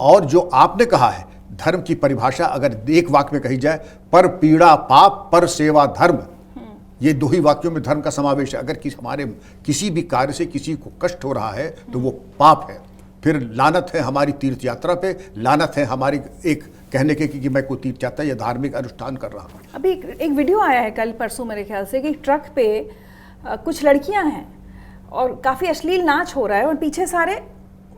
और जो आपने कहा है, धर्म की परिभाषा अगर एक वाक्य में कही जाए, पर पीड़ा पाप, पर सेवा धर्म, ये दो ही वाक्यों में धर्म का समावेश है। अगर हमारे किसी भी कार्य से किसी को कष्ट हो रहा है तो वो पाप है। फिर लानत है हमारी तीर्थ यात्रा पे, लानत है हमारी एक कहने के कि मैं कोई तीर्थ यात्रा या धार्मिक अनुष्ठान कर रहा हूँ। अभी एक वीडियो आया है कल परसों मेरे ख्याल से कि ट्रक पे कुछ लड़कियां हैं और काफ़ी अश्लील नाच हो रहा है और पीछे सारे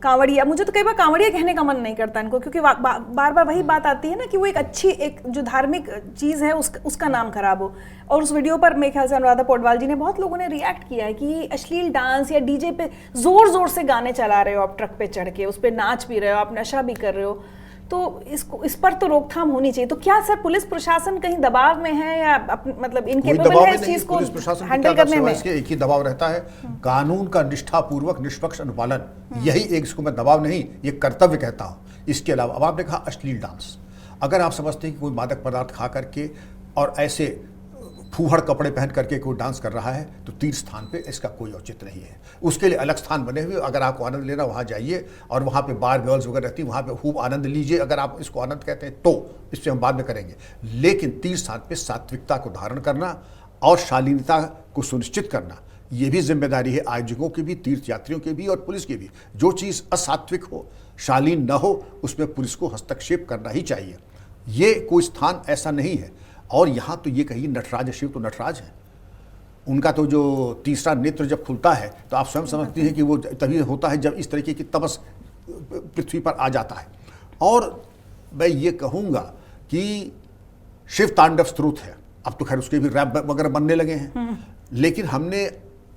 कांवड़िया। मुझे तो कई बार कांवड़िया कहने का मन नहीं करता इनको, क्योंकि बार बार वही बात आती है ना कि वो एक अच्छी, एक जो धार्मिक चीज़ है उसका नाम खराब हो। और उस वीडियो पर मेरे ख्याल से अनुराधा पौडवाल जी ने, बहुत लोगों ने रिएक्ट किया है कि अश्लील डांस या डीजे पे जोर जोर से गाने चला रहे हो आप, ट्रक पे चढ़ के उस पर नाच भी रहे हो आप, नशा भी कर रहे हो, तो इस पर तो रोकथाम होनी चाहिए। तो क्या सर पुलिस प्रशासन कहीं दबाव में है या मतलब इनकेपेबल है इस चीज को हैंडल करने में? इसके एक ही दबाव रहता है, कानून का निष्ठापूर्वक निष्पक्ष अनुपालन, यही एक, इसको मैं दबाव नहीं, ये कर्तव्य कहता हूँ। इसके अलावा अब आपने कहा अश्लील डांस, अगर आप समझते हैं कि कोई मादक पदार्थ खा करके और ऐसे फूहड़ कपड़े पहन करके कोई डांस कर रहा है तो तीर्थ स्थान पे इसका कोई औचित्य नहीं है। उसके लिए अलग स्थान बने हुए, अगर आपको आनंद लेना वहाँ जाइए और वहाँ पे बार गर्ल्स वगैरह रहती, वहाँ पे खूब आनंद लीजिए। अगर आप इसको आनंद कहते हैं तो इस पर हम बाद में करेंगे, लेकिन तीर्थ स्थान पे सात्विकता को धारण करना और शालीनता को सुनिश्चित करना, ये भी जिम्मेदारी है आयोजकों की भी, तीर्थ यात्रियों की भी और पुलिस की भी। जो चीज़ असात्विक हो, शालीन न हो, उसमें पुलिस को हस्तक्षेप करना ही चाहिए। ये कोई स्थान ऐसा नहीं है। और यहाँ तो ये कहिए नटराज शिव तो नटराज है, उनका तो जो तीसरा नेत्र जब खुलता है तो आप स्वयं समझती हैं कि वो तभी होता है जब इस तरीके की तपस पृथ्वी पर आ जाता है। और मैं ये कहूँगा कि शिव तांडव स्तोत्र है, अब तो खैर उसके भी रैप वगैरह बनने लगे हैं, लेकिन हमने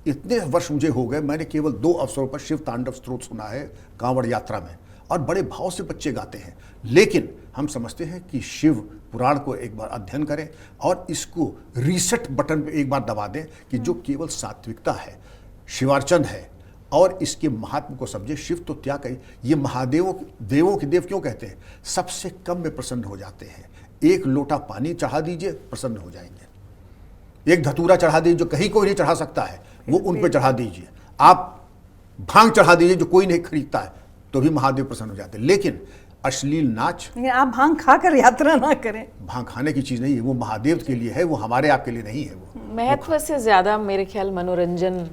इतने वर्ष मुझे हो गए, मैंने केवल 2 अवसरों पर शिव तांडव स्तोत्र सुना है कांवड़ यात्रा में, और बड़े भाव से बच्चे गाते हैं। लेकिन हम समझते हैं कि शिव पुराण को एक बार अध्ययन करें और इसको रीसेट बटन पे एक बार दबा दें कि जो केवल सात्विकता है, शिवार्चन है, और इसके महात्म को समझे। शिव तो क्या कहे, ये महादेवों देवों के देव क्यों कहते हैं, सबसे कम में प्रसन्न हो जाते हैं। एक लोटा पानी चढ़ा दीजिए, प्रसन्न हो जाएंगे। एक धतूरा चढ़ा दीजिए जो कहीं कोई नहीं चढ़ा सकता है, वो उन पे चढ़ा दीजिए। आप भांग चढ़ा दीजिए जो कोई नहीं खरीदता है, तो भी महादेव प्रसन्न हो जाते हैं। लेकिन अश्लील नाच, लेकिन आप भांग खाकर यात्रा ना करें, भांग खाने की चीज नहीं है, वो महादेव के लिए है, वो हमारे आपके लिए नहीं है। वो महत्व से ज्यादा मेरे ख्याल मनोरंजन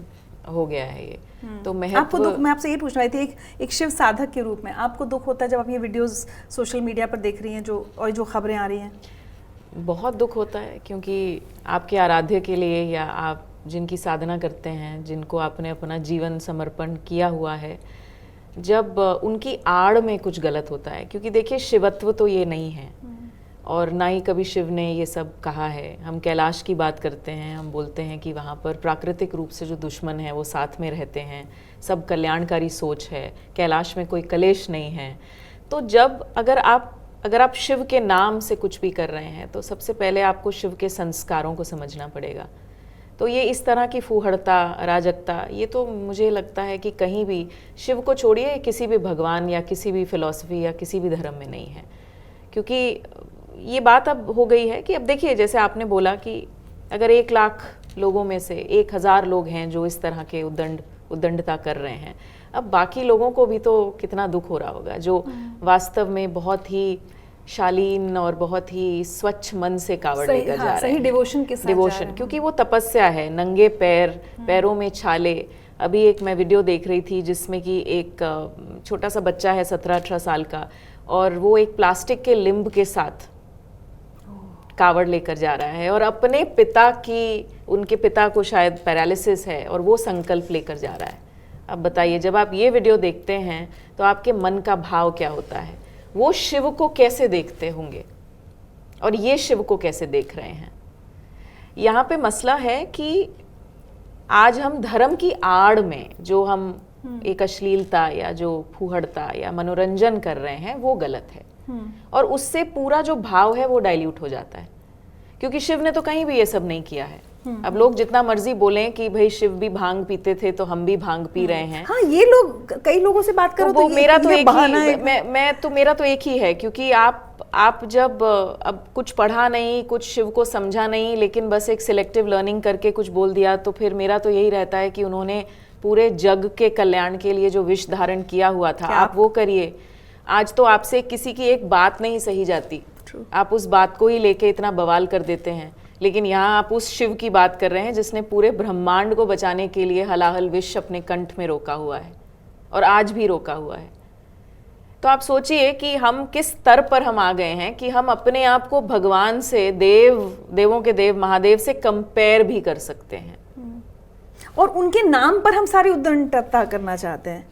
हो गया है ये। तो महत्व, आपको दुख, मैं आपसे ये पूछ रही थी, एक शिव साधक के रूप में आपको दुख होता है जब आप ये वीडियोस सोशल मीडिया पर देख रही हैं जो खबरें आ रही हैं? बहुत दुख होता है, क्योंकि आपके आराध्य के लिए या आप जिनकी साधना करते हैं, जिनको आपने अपना जीवन समर्पण किया हुआ है, जब उनकी आड़ में कुछ गलत होता है, क्योंकि देखिए शिवत्व तो ये नहीं है और ना ही कभी शिव ने ये सब कहा है। हम कैलाश की बात करते हैं, हम बोलते हैं कि वहाँ पर प्राकृतिक रूप से जो दुश्मन है वो साथ में रहते हैं, सब कल्याणकारी सोच है, कैलाश में कोई कलेश नहीं है। तो जब अगर आप शिव के नाम से कुछ भी कर रहे हैं तो सबसे पहले आपको शिव के संस्कारों को समझना पड़ेगा। तो ये इस तरह की फूहड़ता, अराजकता, ये तो मुझे लगता है कि कहीं भी, शिव को छोड़िए, किसी भी भगवान या किसी भी फिलॉसफी या किसी भी धर्म में नहीं है। क्योंकि ये बात अब हो गई है कि अब देखिए, जैसे आपने बोला कि अगर 1 लाख लोगों में से 1000 लोग हैं जो इस तरह के उद्दंडता कर रहे हैं, अब बाकी लोगों को भी तो कितना दुख हो रहा होगा, जो वास्तव में बहुत ही शालीन और बहुत ही स्वच्छ मन से कावड़ लेकर जा रहे हैं, डिवोशन के साथ डिवोशन, क्योंकि वो तपस्या है, नंगे पैरों में छाले। अभी एक मैं वीडियो देख रही थी जिसमें कि एक छोटा सा बच्चा है 17-18 साल का, और वो एक प्लास्टिक के लिंब के साथ कावड़ लेकर जा रहा है और अपने उनके पिता को शायद पैरालिसिस है और वो संकल्प लेकर जा रहा है। अब बताइए, जब आप ये वीडियो देखते हैं तो आपके मन का भाव क्या होता है? वो शिव को कैसे देखते होंगे और ये शिव को कैसे देख रहे हैं? यहाँ पे मसला है कि आज हम धर्म की आड़ में जो हम एक अश्लीलता या जो फूहड़ता या मनोरंजन कर रहे हैं वो गलत है, और उससे पूरा जो भाव है वो डाइल्यूट हो जाता है। क्योंकि शिव ने तो कहीं भी ये सब नहीं किया है। अब लोग जितना मर्जी बोलें कि भाई शिव भी भांग पीते थे तो हम भी भांग पी रहे हैं। हाँ, ये लोग, कई लोगों से बात करो तो मेरा तो एक ही, मेरा तो एक ही है, क्योंकि आप जब अब कुछ पढ़ा नहीं, कुछ शिव को समझा नहीं, लेकिन बस एक सिलेक्टिव लर्निंग करके कुछ बोल दिया, तो फिर मेरा तो यही रहता है कि उन्होंने पूरे जग के कल्याण के लिए जो विष धारण किया हुआ था, आप वो करिए। आज तो आपसे किसी की एक बात नहीं सही जाती, आप उस बात को ही लेके इतना बवाल कर देते हैं। लेकिन यहाँ आप उस शिव की बात कर रहे हैं जिसने पूरे ब्रह्मांड को बचाने के लिए हलाहल विष अपने कंठ में रोका हुआ है और आज भी रोका हुआ है। तो आप सोचिए कि हम किस स्तर पर हम आ गए हैं कि हम अपने आप को भगवान से, देवों के देव महादेव से कंपेयर भी कर सकते हैं, और उनके नाम पर हम सारी उद्दंडता करना चाहते हैं।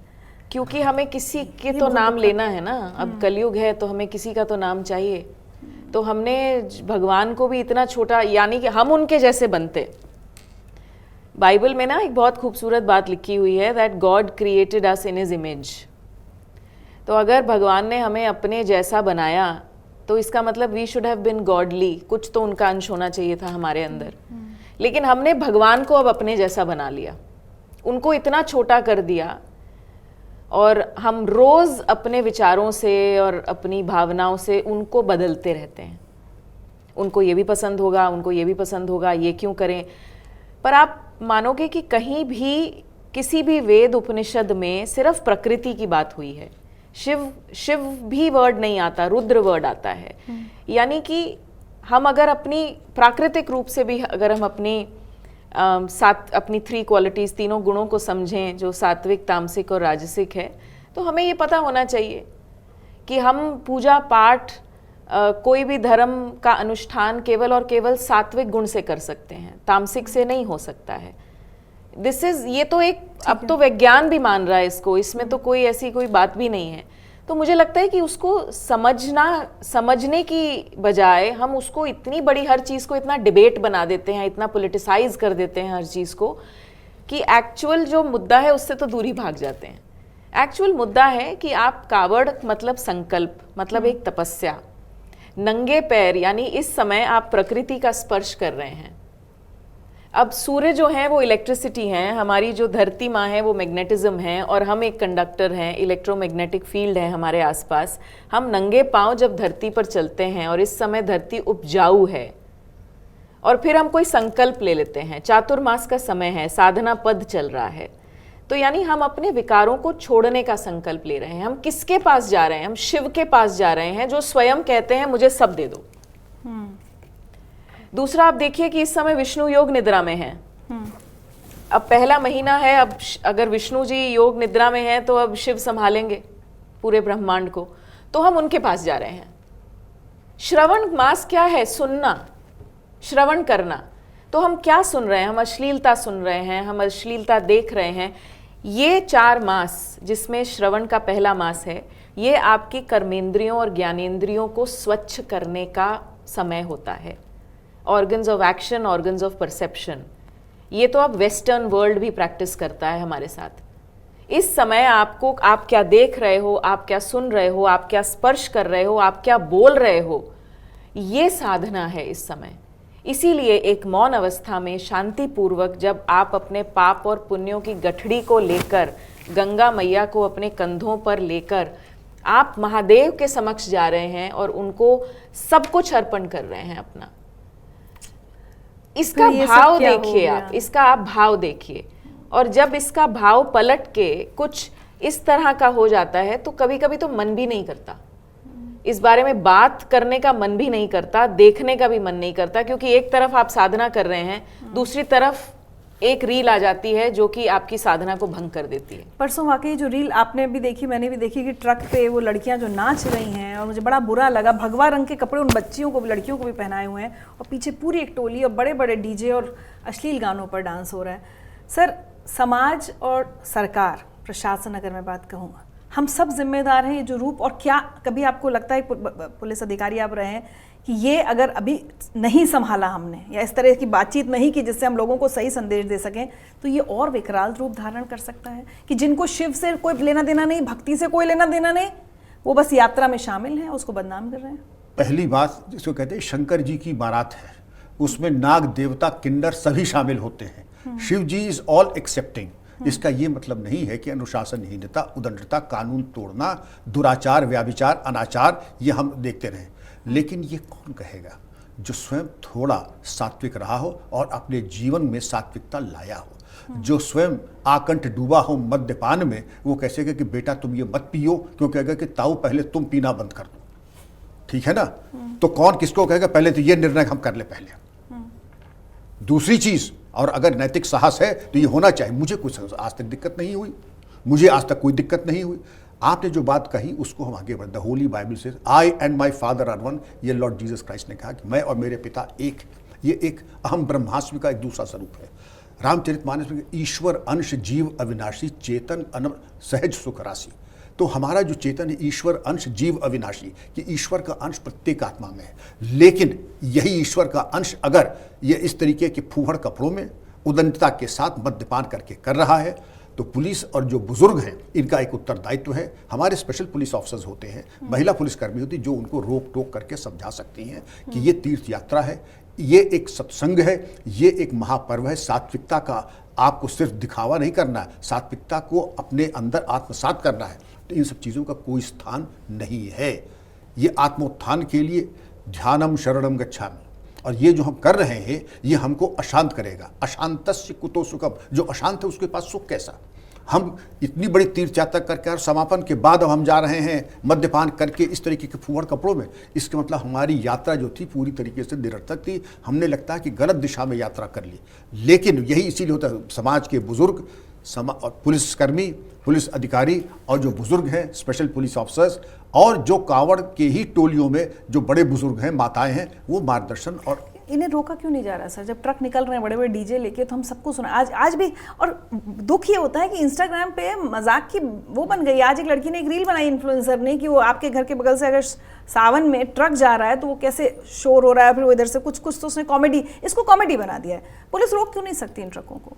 क्योंकि हमें किसी के तो नाम लेना है ना। अब कलयुग है तो हमें किसी का तो नाम चाहिए। तो हमने भगवान को भी इतना छोटा, यानी कि हम उनके जैसे बनते। बाइबल में ना एक बहुत खूबसूरत बात लिखी हुई है, that God created us in his image. तो अगर भगवान ने हमें अपने जैसा बनाया तो इसका मतलब we should have been godly, कुछ तो उनका अंश होना चाहिए था हमारे अंदर। लेकिन हमने भगवान को अब अपने जैसा बना लिया, उनको इतना छोटा कर दिया, और हम रोज अपने विचारों से और अपनी भावनाओं से उनको बदलते रहते हैं। उनको ये भी पसंद होगा, उनको ये भी पसंद होगा, ये क्यों करें। पर आप मानोगे कि कहीं भी किसी भी वेद उपनिषद में सिर्फ प्रकृति की बात हुई है। शिव भी वर्ड नहीं आता, रुद्र वर्ड आता है। यानी कि हम अगर अपनी प्राकृतिक रूप से भी अगर हम अपनी 3 क्वालिटीज़, तीनों गुणों को समझें जो सात्विक, तामसिक और राजसिक है, तो हमें ये पता होना चाहिए कि हम पूजा पाठ, कोई भी धर्म का अनुष्ठान केवल और केवल सात्विक गुण से कर सकते हैं, तामसिक से नहीं हो सकता है। ये तो एक, अब तो विज्ञान भी मान रहा है इसको, इसमें तो कोई ऐसी कोई बात भी नहीं है। तो मुझे लगता है कि उसको समझने की बजाय हम उसको इतनी बड़ी, हर चीज़ को इतना डिबेट बना देते हैं, इतना पॉलिटिसाइज कर देते हैं हर चीज़ को, कि एक्चुअल जो मुद्दा है उससे तो दूरी भाग जाते हैं। एक्चुअल मुद्दा है कि आप कावड़ मतलब संकल्प, मतलब एक तपस्या, नंगे पैर, यानी इस समय आप प्रकृति का स्पर्श कर रहे हैं। अब सूर्य जो है वो इलेक्ट्रिसिटी है, हमारी जो धरती माँ है वो मैग्नेटिज्म है, और हम एक कंडक्टर हैं, इलेक्ट्रोमैग्नेटिक फील्ड है हमारे आसपास। हम नंगे पांव जब धरती पर चलते हैं, और इस समय धरती उपजाऊ है, और फिर हम कोई संकल्प ले लेते हैं, चातुर्मास का समय है, साधना पद चल रहा है, तो यानी हम अपने विकारों को छोड़ने का संकल्प ले रहे हैं। हम किसके पास जा रहे हैं? हम शिव के पास जा रहे हैं, जो स्वयं कहते हैं मुझे सब दे दो। दूसरा, आप देखिए कि इस समय विष्णु योग निद्रा में है। अब पहला महीना है, अब अगर विष्णु जी योग निद्रा में हैं तो अब शिव संभालेंगे पूरे ब्रह्मांड को, तो हम उनके पास जा रहे हैं। श्रवण मास क्या है? सुनना, श्रवण करना। तो हम क्या सुन रहे हैं? हम अश्लीलता सुन रहे हैं, हम अश्लीलता देख रहे हैं। ये 4 मास जिसमें श्रवण का पहला मास है, ये आपकी कर्मेंद्रियों और ज्ञानेंद्रियों को स्वच्छ करने का समय होता है। Organs of action, organs of perception, ये तो अब वेस्टर्न वर्ल्ड भी प्रैक्टिस करता है हमारे साथ। इस समय आपको, आप क्या देख रहे हो, आप क्या सुन रहे हो, आप क्या स्पर्श कर रहे हो, आप क्या बोल रहे हो, ये साधना है इस समय। इसीलिए एक मौन अवस्था में शांतिपूर्वक जब आप अपने पाप और पुण्यों की गठड़ी को लेकर, गंगा मैया को अपने कंधों पर लेकर आप महादेव के समक्ष जा रहे हैं और उनको सब कुछ अर्पण कर रहे हैं अपना, इसका भाव देखिए आप, इसका आप भाव देखिए। और जब इसका भाव पलट के कुछ इस तरह का हो जाता है तो कभी कभी तो मन भी नहीं करता, इस बारे में बात करने का मन भी नहीं करता, देखने का भी मन नहीं करता, क्योंकि एक तरफ आप साधना कर रहे हैं, दूसरी तरफ एक रील आ जाती है जो कि आपकी साधना को भंग कर देती है। परसों वाकई जो रील आपने भी देखी, मैंने भी देखी कि ट्रक पे वो लड़कियां जो नाच रही हैं, और मुझे बड़ा बुरा लगा। भगवा रंग के कपड़े उन बच्चियों को भी, लड़कियों को भी पहनाए हुए हैं, और पीछे पूरी एक टोली और बड़े बड़े डीजे और अश्लील गानों पर डांस हो रहा है। सर, समाज और सरकार, प्रशासन, अगर मैं बात कहूँ, हम सब जिम्मेदार हैं ये जो रूप। और क्या कभी आपको लगता है, पुलिस अधिकारी आप रहे हैं, कि ये अगर अभी नहीं संभाला हमने, या इस तरह की बातचीत नहीं की जिससे हम लोगों को सही संदेश दे सकें, तो ये और विकराल रूप धारण कर सकता है कि जिनको शिव से कोई लेना देना नहीं, भक्ति से कोई लेना देना नहीं, वो बस यात्रा में शामिल हैं, उसको बदनाम कर रहे हैं। पहली बात जिसको कहते हैं शंकर जी की बारात है, उसमें नाग देवता किन्नर सभी शामिल होते हैं। शिव जी इज ऑल एक्सेप्टिंग। इसका ये मतलब नहीं है कि अनुशासनहीनता, उदंडता, कानून तोड़ना, दुराचार, व्याभिचार, अनाचार ये हम देखते रहें। लेकिन ये कौन कहेगा जो स्वयं थोड़ा सात्विक रहा हो और अपने जीवन में सात्विकता लाया हो, जो स्वयं आकंठ डूबा हो मद्यपान में, वो कैसे कि बेटा तुम ये मत पियो, क्यों कहेगा कि ताऊ पहले तुम पीना बंद कर दो, ठीक है ना। तो कौन किसको कहेगा, पहले तो ये निर्णय हम कर ले पहले। दूसरी चीज, और अगर नैतिक साहस है तो ये होना चाहिए। मुझे कुछ आज तक दिक्कत नहीं हुई, मुझे आज तक कोई दिक्कत नहीं हुई। आपने जो बात कही उसको हम आगे बढ़, द होली बाइबल से I and my father are one, ये लॉर्ड जीसस क्राइस्ट ने कहा कि मैं और मेरे पिता एक। ये एक अहम ब्रह्मास्म का एक दूसरा स्वरूप है। रामचरितमानस में ईश्वर अंश जीव अविनाशी, चेतन अनम सहज सुख राशि। तो हमारा जो चेतन है ईश्वर अंश जीव अविनाशी, कि ईश्वर का अंश प्रत्येक आत्मा में है। लेकिन यही ईश्वर का अंश अगर ये इस तरीके के फूहड़ कपड़ों में उदंडता के साथ मद्यपान करके कर रहा है, तो पुलिस और जो बुजुर्ग हैं इनका एक उत्तरदायित्व है। हमारे स्पेशल पुलिस ऑफिसर्स होते हैं, महिला पुलिसकर्मी होती, जो उनको रोक टोक करके समझा सकती हैं कि ये तीर्थ यात्रा है, ये एक सत्संग है, ये एक महापर्व है। सात्विकता का आपको सिर्फ दिखावा नहीं करना है, सात्विकता को अपने अंदर आत्मसात करना है। तो इन सब चीज़ों का कोई स्थान नहीं है। ये आत्मोत्थान के लिए ध्यानम शरणम गच्छामि, और ये जो हम कर रहे हैं ये हमको अशांत करेगा। अशांतस्य कुतो सुखम, जो अशांत है उसके पास सुख कैसा। हम इतनी बड़ी तीर्थ यात्रा करके और समापन के बाद अब हम जा रहे हैं मद्यपान करके इस तरीके के फूहड़ कपड़ों में, इसके मतलब हमारी यात्रा जो थी पूरी तरीके से निरर्थक थी। हमने लगता है कि गलत दिशा में यात्रा कर ली। लेकिन यही इसीलिए होता है, समाज के बुजुर्ग, पुलिसकर्मी, पुलिस अधिकारी और जो बुजुर्ग हैं स्पेशल पुलिस ऑफिसर्स, और जो कांवड़ के ही टोलियों में जो बड़े बुजुर्ग हैं, माताएं हैं, वो मार्गदर्शन। और इन्हें रोका क्यों नहीं जा रहा सर? जब ट्रक निकल रहे हैं बड़े बड़े डीजे लेके, तो हम सबको सुना आज भी। और दुख ये होता है कि इंस्टाग्राम पे मजाक की वो बन गई। आज एक लड़की ने एक रील बनाई, इन्फ्लुएंसर ने, कि वो आपके घर के बगल से अगर सावन में ट्रक जा रहा है तो वो कैसे शोर हो रहा है, फिर वो इधर से कुछ तो उसने कॉमेडी, इसको कॉमेडी बना दिया है। पुलिस रोक क्यों नहीं सकती इन ट्रकों को,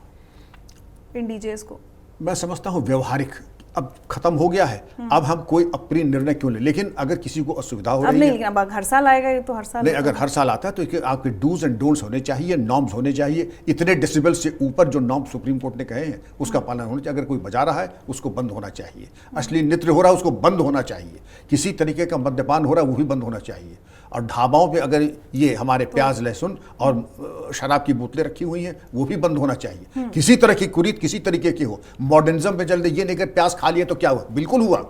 इन डीजेस को? मैं समझता हूँ व्यवहारिक अब खत्म हो गया है। अब हम कोई अप्रिय निर्णय क्यों ले। लेकिन अगर किसी को असुविधा हो रही है, लेकिन अब हर साल आएगा ये, तो हर साल नहीं, अगर हर साल आता है तो आपके डूज एंड डोंट्स होने चाहिए, नॉर्म्स होने चाहिए। इतने डेसिबल से ऊपर जो नॉर्म सुप्रीम कोर्ट ने कहे हैं उसका पालन होना चाहिए। अगर कोई बजा रहा है उसको बंद होना चाहिए, अश्लील नृत्य हो रहा है उसको बंद होना चाहिए, किसी तरीके का मद्यपान हो रहा है वो भी बंद होना चाहिए। और ढाबाओं पे अगर ये हमारे प्याज, लहसुन और शराब की बोतलें रखी हुई हैं वो भी बंद होना चाहिए। किसी तरह की कुरीत किसी तरीके की हो, मॉडर्निज्म पे चल दे। ये नहीं कि प्याज खा लिया तो क्या हुआ, बिल्कुल हुआ।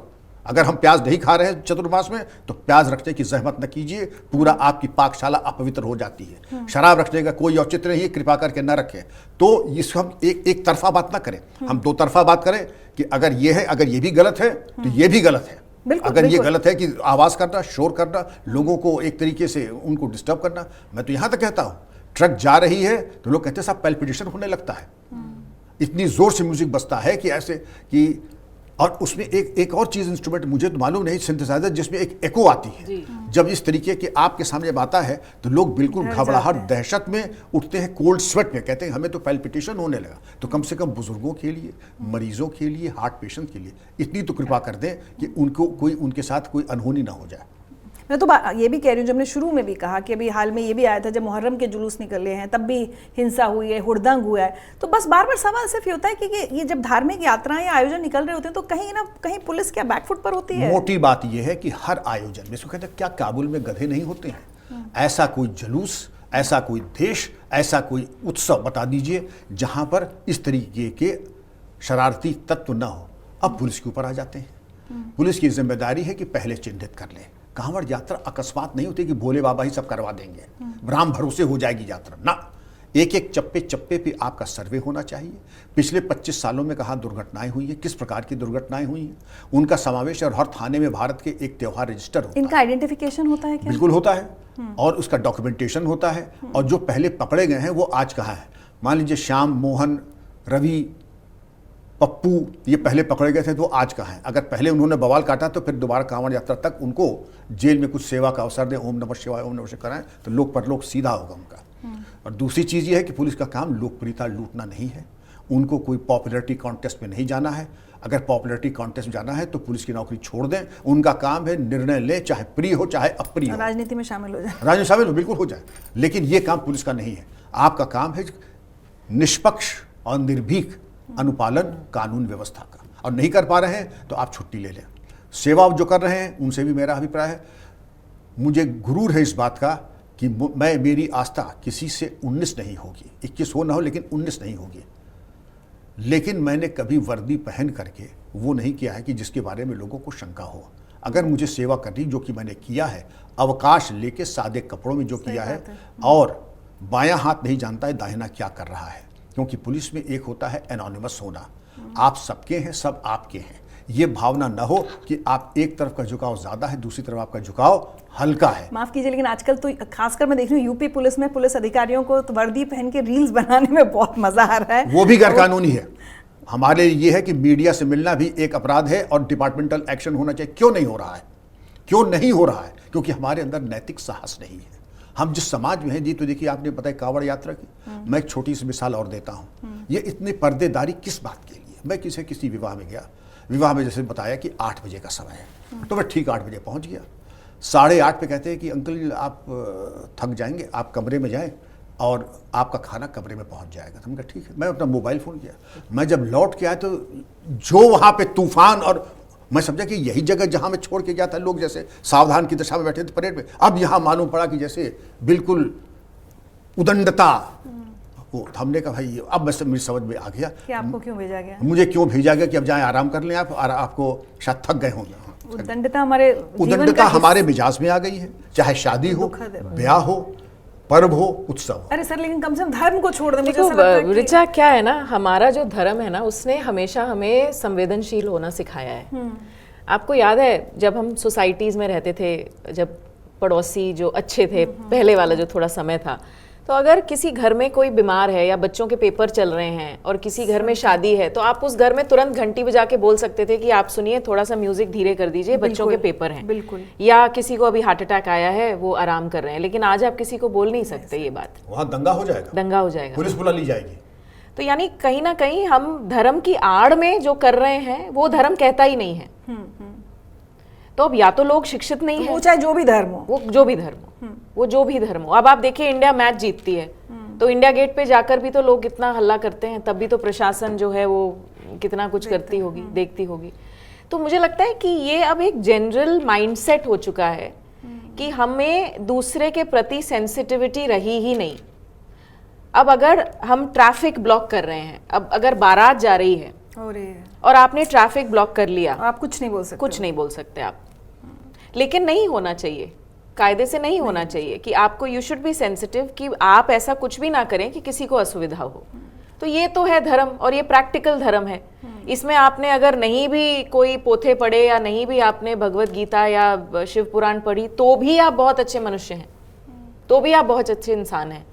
अगर हम प्याज नहीं खा रहे हैं चतुर्मास में तो प्याज रखने की जहमत न कीजिए, पूरा आपकी पाकशाला अपवित्र हो जाती है। शराब रखने का कोई औचित्य नहीं है, कृपा करके न रखें। तो इस हम एक तरफा बात ना करें, हम दो तरफा बात करें कि अगर ये है, अगर ये भी गलत है तो ये भी गलत है। अगर ये गलत है कि आवाज करना, शोर करना, लोगों को एक तरीके से उनको डिस्टर्ब करना। मैं तो यहां तक कहता हूं, ट्रक जा रही है तो लोग कहते हैं साहब पैल्पिटेशन होने लगता है, इतनी जोर से म्यूजिक बजता है कि ऐसे कि और उसमें एक और चीज इंस्ट्रूमेंट मुझे तो मालूम नहीं, सिंथेसाइजर जिसमें एक एको आती है। जब इस तरीके के आपके सामने जब आता है तो लोग बिल्कुल घबराहट दहशत में उठते हैं, कोल्ड स्वेट में, कहते हैं हमें तो पैल्पिटेशन होने लगा। तो कम से कम बुजुर्गों के लिए, मरीजों के लिए, हार्ट पेशेंट के लिए इतनी तो कृपा कर दें कि उनको कोई उनके साथ कोई अनहोनी ना हो जाए। मैं तो ये भी कह रही हूँ, जब हमने शुरू में भी कहा कि अभी हाल में ये भी आया था जब मुहर्रम के जुलूस निकले हैं तब भी हिंसा हुई है, हुड़दंग हुआ है। तो बस बार बार सवाल सिर्फ ये होता है कि ये जब धार्मिक यात्राएं या आयोजन निकल रहे होते हैं तो कहीं ना कहीं पुलिस क्या बैकफुट पर होती है। मोटी बात यह है कि हर आयोजन में, इसको कहते हैं क्या काबुल में गधे नहीं होते हैं? ऐसा कोई जुलूस, ऐसा कोई देश, ऐसा कोई उत्सव बता दीजिए जहां पर इस तरीके के शरारती तत्व न हो। अब पुलिस के ऊपर आ जाते हैं। पुलिस की जिम्मेदारी है कि पहले चिन्हित कर ले। कांवड़ यात्रा अकस्मात नहीं होती कि भोले बाबा ही सब करवा देंगे, राम भरोसे हो जाएगी यात्रा ना। एक एक चप्पे चप्पे पे आपका सर्वे होना चाहिए। पिछले 25 सालों में कहाँ दुर्घटनाएं हुई हैं, किस प्रकार की दुर्घटनाएं हुई हैं, उनका समावेश, और हर थाने में भारत के एक त्योहार रजिस्टर होता है। इनका आइडेंटिफिकेशन होता है क्या? बिल्कुल होता है, और उसका डॉक्यूमेंटेशन होता है। और जो पहले पकड़े गए हैं वो आज कहाँ है? मान लीजिए श्याम, मोहन, रवि, पप्पू, ये पहले पकड़े गए थे तो आज कहाँ हैं? अगर पहले उन्होंने बवाल काटा तो फिर दोबारा कांवड़ यात्रा तक उनको जेल में कुछ सेवा का अवसर दें, ओम नमः शिवाय, ओम नमः शिवाय कराएं तो लोक परलोक सीधा होगा उनका। और दूसरी चीज़ ये है कि पुलिस का काम लोकप्रियता लूटना नहीं है। उनको कोई पॉपुलरिटी कॉन्टेस्ट में नहीं जाना है। अगर पॉपुलरिटी कॉन्टेस्ट में जाना है तो पुलिस की नौकरी छोड़ दें। उनका काम है निर्णय ले, चाहे प्रिय हो चाहे अप्रिय हो। राजनीति में शामिल हो जाए, राजनीति में शामिल हो, बिल्कुल हो जाए, लेकिन ये काम पुलिस का नहीं है। आपका काम है निष्पक्ष और निर्भीक अनुपालन कानून व्यवस्था का, और नहीं कर पा रहे हैं तो आप छुट्टी ले लें। सेवा जो कर रहे हैं उनसे भी मेरा अभिप्राय है, मुझे गुरूर है इस बात का कि मेरी आस्था किसी से 19 नहीं होगी, 21 हो ना हो लेकिन 19 नहीं होगी। लेकिन मैंने कभी वर्दी पहन करके वो नहीं किया है कि जिसके बारे में लोगों को शंका हो। अगर मुझे सेवा करनी, जो कि मैंने किया है, अवकाश लेके सादे कपड़ों में जो किया है, और बायां हाथ नहीं जानता है दाहिना क्या कर रहा है, क्योंकि पुलिस में एक होता है एनोनिमस होना। आप सबके हैं, सब आपके हैं। ये भावना न हो कि आप एक तरफ का झुकाव ज्यादा है, दूसरी तरफ आपका झुकाव हल्का है। माफ कीजिए लेकिन आजकल तो खासकर मैं देख रही हूँ यूपी पुलिस में पुलिस अधिकारियों को तो वर्दी पहन के रील्स बनाने में बहुत मजा आ रहा है। वो भी गैरकानूनी है। हमारे लिए ये है कि मीडिया से मिलना भी एक अपराध है और डिपार्टमेंटल एक्शन होना चाहिए। क्यों नहीं हो रहा है? क्यों नहीं हो रहा है? क्योंकि हमारे अंदर नैतिक साहस नहीं है। हम जिस समाज में हैं जी, तो देखिए आपने बताया कांवड़ यात्रा की, मैं एक छोटी सी मिसाल और देता हूँ। ये इतनी पर्देदारी किस बात के लिए? मैं किसी विवाह में गया, विवाह में जैसे बताया कि 8 बजे का समय है, तो मैं ठीक 8 बजे पहुँच गया। 8:30 पे कहते हैं कि अंकल आप थक जाएंगे, आप कमरे में जाएं और आपका खाना कमरे में पहुंच जाएगा। तो हमने कहा ठीक है। मैं अपना मोबाइल फ़ोन किया, मैं जब लौट के आया तो जो वहाँ पे तूफान, और मैं समझा कि यही जगह जहाँ मैं छोड़ के गया था, लोग जैसे सावधान की दशा में बैठे थे परेड में, अब यहाँ मालूम पड़ा कि जैसे बिल्कुल उदंडता। वो हमने कहा भाई अब बस मेरी समझ में आ गया कि आपको क्यों भेजा गया, मुझे क्यों भेजा गया कि अब जाएं आराम कर लें आप, और आपको शायद थक गए होंगे। उदंडता हमारे उदंडता हमारे मिजाज में आ गई है, चाहे शादी हो, ब्याह हो, पर्व हो, उत्सव हो। अरे सर लेकिन कम से कम धर्म को छोड़ दें। मुझे देखो ऐसा लगता है कि ऋचा, क्या है ना, हमारा जो धर्म है ना, उसने हमेशा हमें संवेदनशील होना सिखाया है। आपको याद है जब हम सोसाइटीज में रहते थे, जब पड़ोसी जो अच्छे थे, पहले वाला जो थोड़ा समय था, तो अगर किसी घर में कोई बीमार है या बच्चों के पेपर चल रहे हैं और किसी घर में शादी है, तो आप उस घर में तुरंत घंटी बजा के बोल सकते थे कि आप सुनिए, थोड़ा सा म्यूजिक धीरे कर दीजिए, बच्चों के पेपर हैं। बिल्कुल। या किसी को अभी हार्ट अटैक आया है, वो आराम कर रहे हैं। लेकिन आज आप किसी को बोल नहीं सकते ये बात, वहाँ दंगा हो जाएगा, दंगा हो जाएगा, पुलिस बुला ली जाएगी। तो यानी कहीं ना कहीं हम धर्म की आड़ में जो कर रहे हैं वो धर्म कहता ही नहीं है। तो अब या तो लोग शिक्षित नहीं है, वो चाहे जो भी धर्म हो, वो जो भी धर्म हो, वो जो भी धर्म हो। अब आप देखिए इंडिया मैच जीतती है तो इंडिया गेट पे जाकर भी तो लोग कितना हल्ला करते हैं, तब भी तो प्रशासन जो है वो कितना कुछ करती होगी, देखती होगी। तो मुझे लगता है कि ये अब एक जनरल माइंडसेट हो चुका है कि हमें दूसरे के प्रति सेंसिटिविटी रही ही नहीं। अब अगर हम ट्रैफिक ब्लॉक कर रहे हैं, अब अगर बारात जा रही है और आपने ट्रैफिक ब्लॉक कर लिया, आप कुछ नहीं बोल सकते, कुछ नहीं बोल सकते आप। लेकिन नहीं होना चाहिए, कायदे से नहीं होना चाहिए कि आपको, यू शुड बी सेंसिटिव कि आप ऐसा कुछ भी ना करें कि किसी को असुविधा हो। तो ये तो है धर्म, और ये प्रैक्टिकल धर्म है। इसमें आपने अगर नहीं भी कोई पोथे पढ़े या नहीं भी आपने भगवत गीता या शिव पुराण पढ़ी, तो भी आप बहुत अच्छे मनुष्य हैं, तो भी आप बहुत अच्छे इंसान हैं।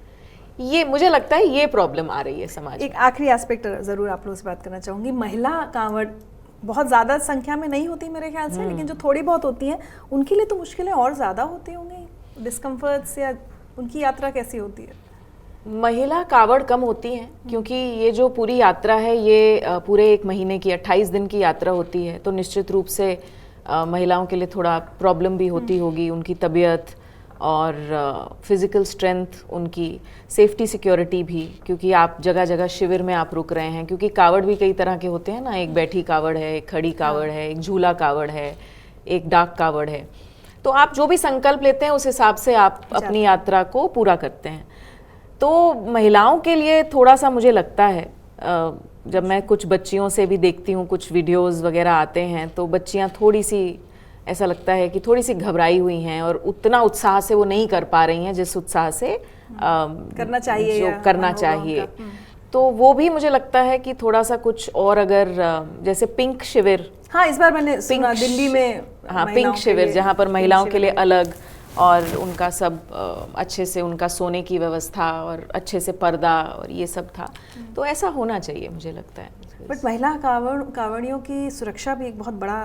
ये मुझे लगता है ये प्रॉब्लम आ रही है समाज में। एक आखिरी एस्पेक्ट जरूर आप लोगों से बात करना चाहूंगी, महिला कांवड़ बहुत ज़्यादा संख्या में नहीं होती मेरे ख्याल से, लेकिन जो थोड़ी बहुत होती हैं उनके लिए तो मुश्किलें और ज़्यादा होती होंगी, डिस्कम्फर्ट्स, या उनकी यात्रा कैसी होती है? महिला कावड़ कम होती हैं, क्योंकि ये जो पूरी यात्रा है ये पूरे 1 महीने की 28 दिन की यात्रा होती है, तो निश्चित रूप से महिलाओं के लिए थोड़ा प्रॉब्लम भी होती होगी, उनकी तबीयत और फिज़िकल स्ट्रेंथ, उनकी सेफ्टी सिक्योरिटी भी, क्योंकि आप जगह जगह शिविर में आप रुक रहे हैं, क्योंकि कावड़ भी कई तरह के होते हैं ना, एक बैठी कावड़ है, एक खड़ी कावड़ है, एक झूला कावड़ है, एक डाक कावड़ है। तो आप जो भी संकल्प लेते हैं उस हिसाब से आप अपनी यात्रा को पूरा करते हैं। तो महिलाओं के लिए थोड़ा सा मुझे लगता है, जब मैं कुछ बच्चियों से भी देखती हूँ, कुछ वीडियोस वगैरह आते हैं, तो बच्चियाँ थोड़ी सी, ऐसा लगता है कि थोड़ी सी घबराई हुई हैं और उतना उत्साह से वो नहीं कर पा रही हैं जिस उत्साह से करना चाहिए, जो करना चाहिए। तो वो भी मुझे लगता है कि थोड़ा सा कुछ और, अगर जैसे पिंक शिविर, हाँ इस बार मैंने सुना दिल्ली में, हाँ पिंक शिविर, जहाँ पर महिलाओं के लिए अलग, और उनका सब अच्छे से उनका सोने की व्यवस्था और अच्छे से पर्दा और ये सब था, तो ऐसा होना चाहिए मुझे लगता है। बट महिला कावड़ियों की सुरक्षा भी एक बहुत बड़ा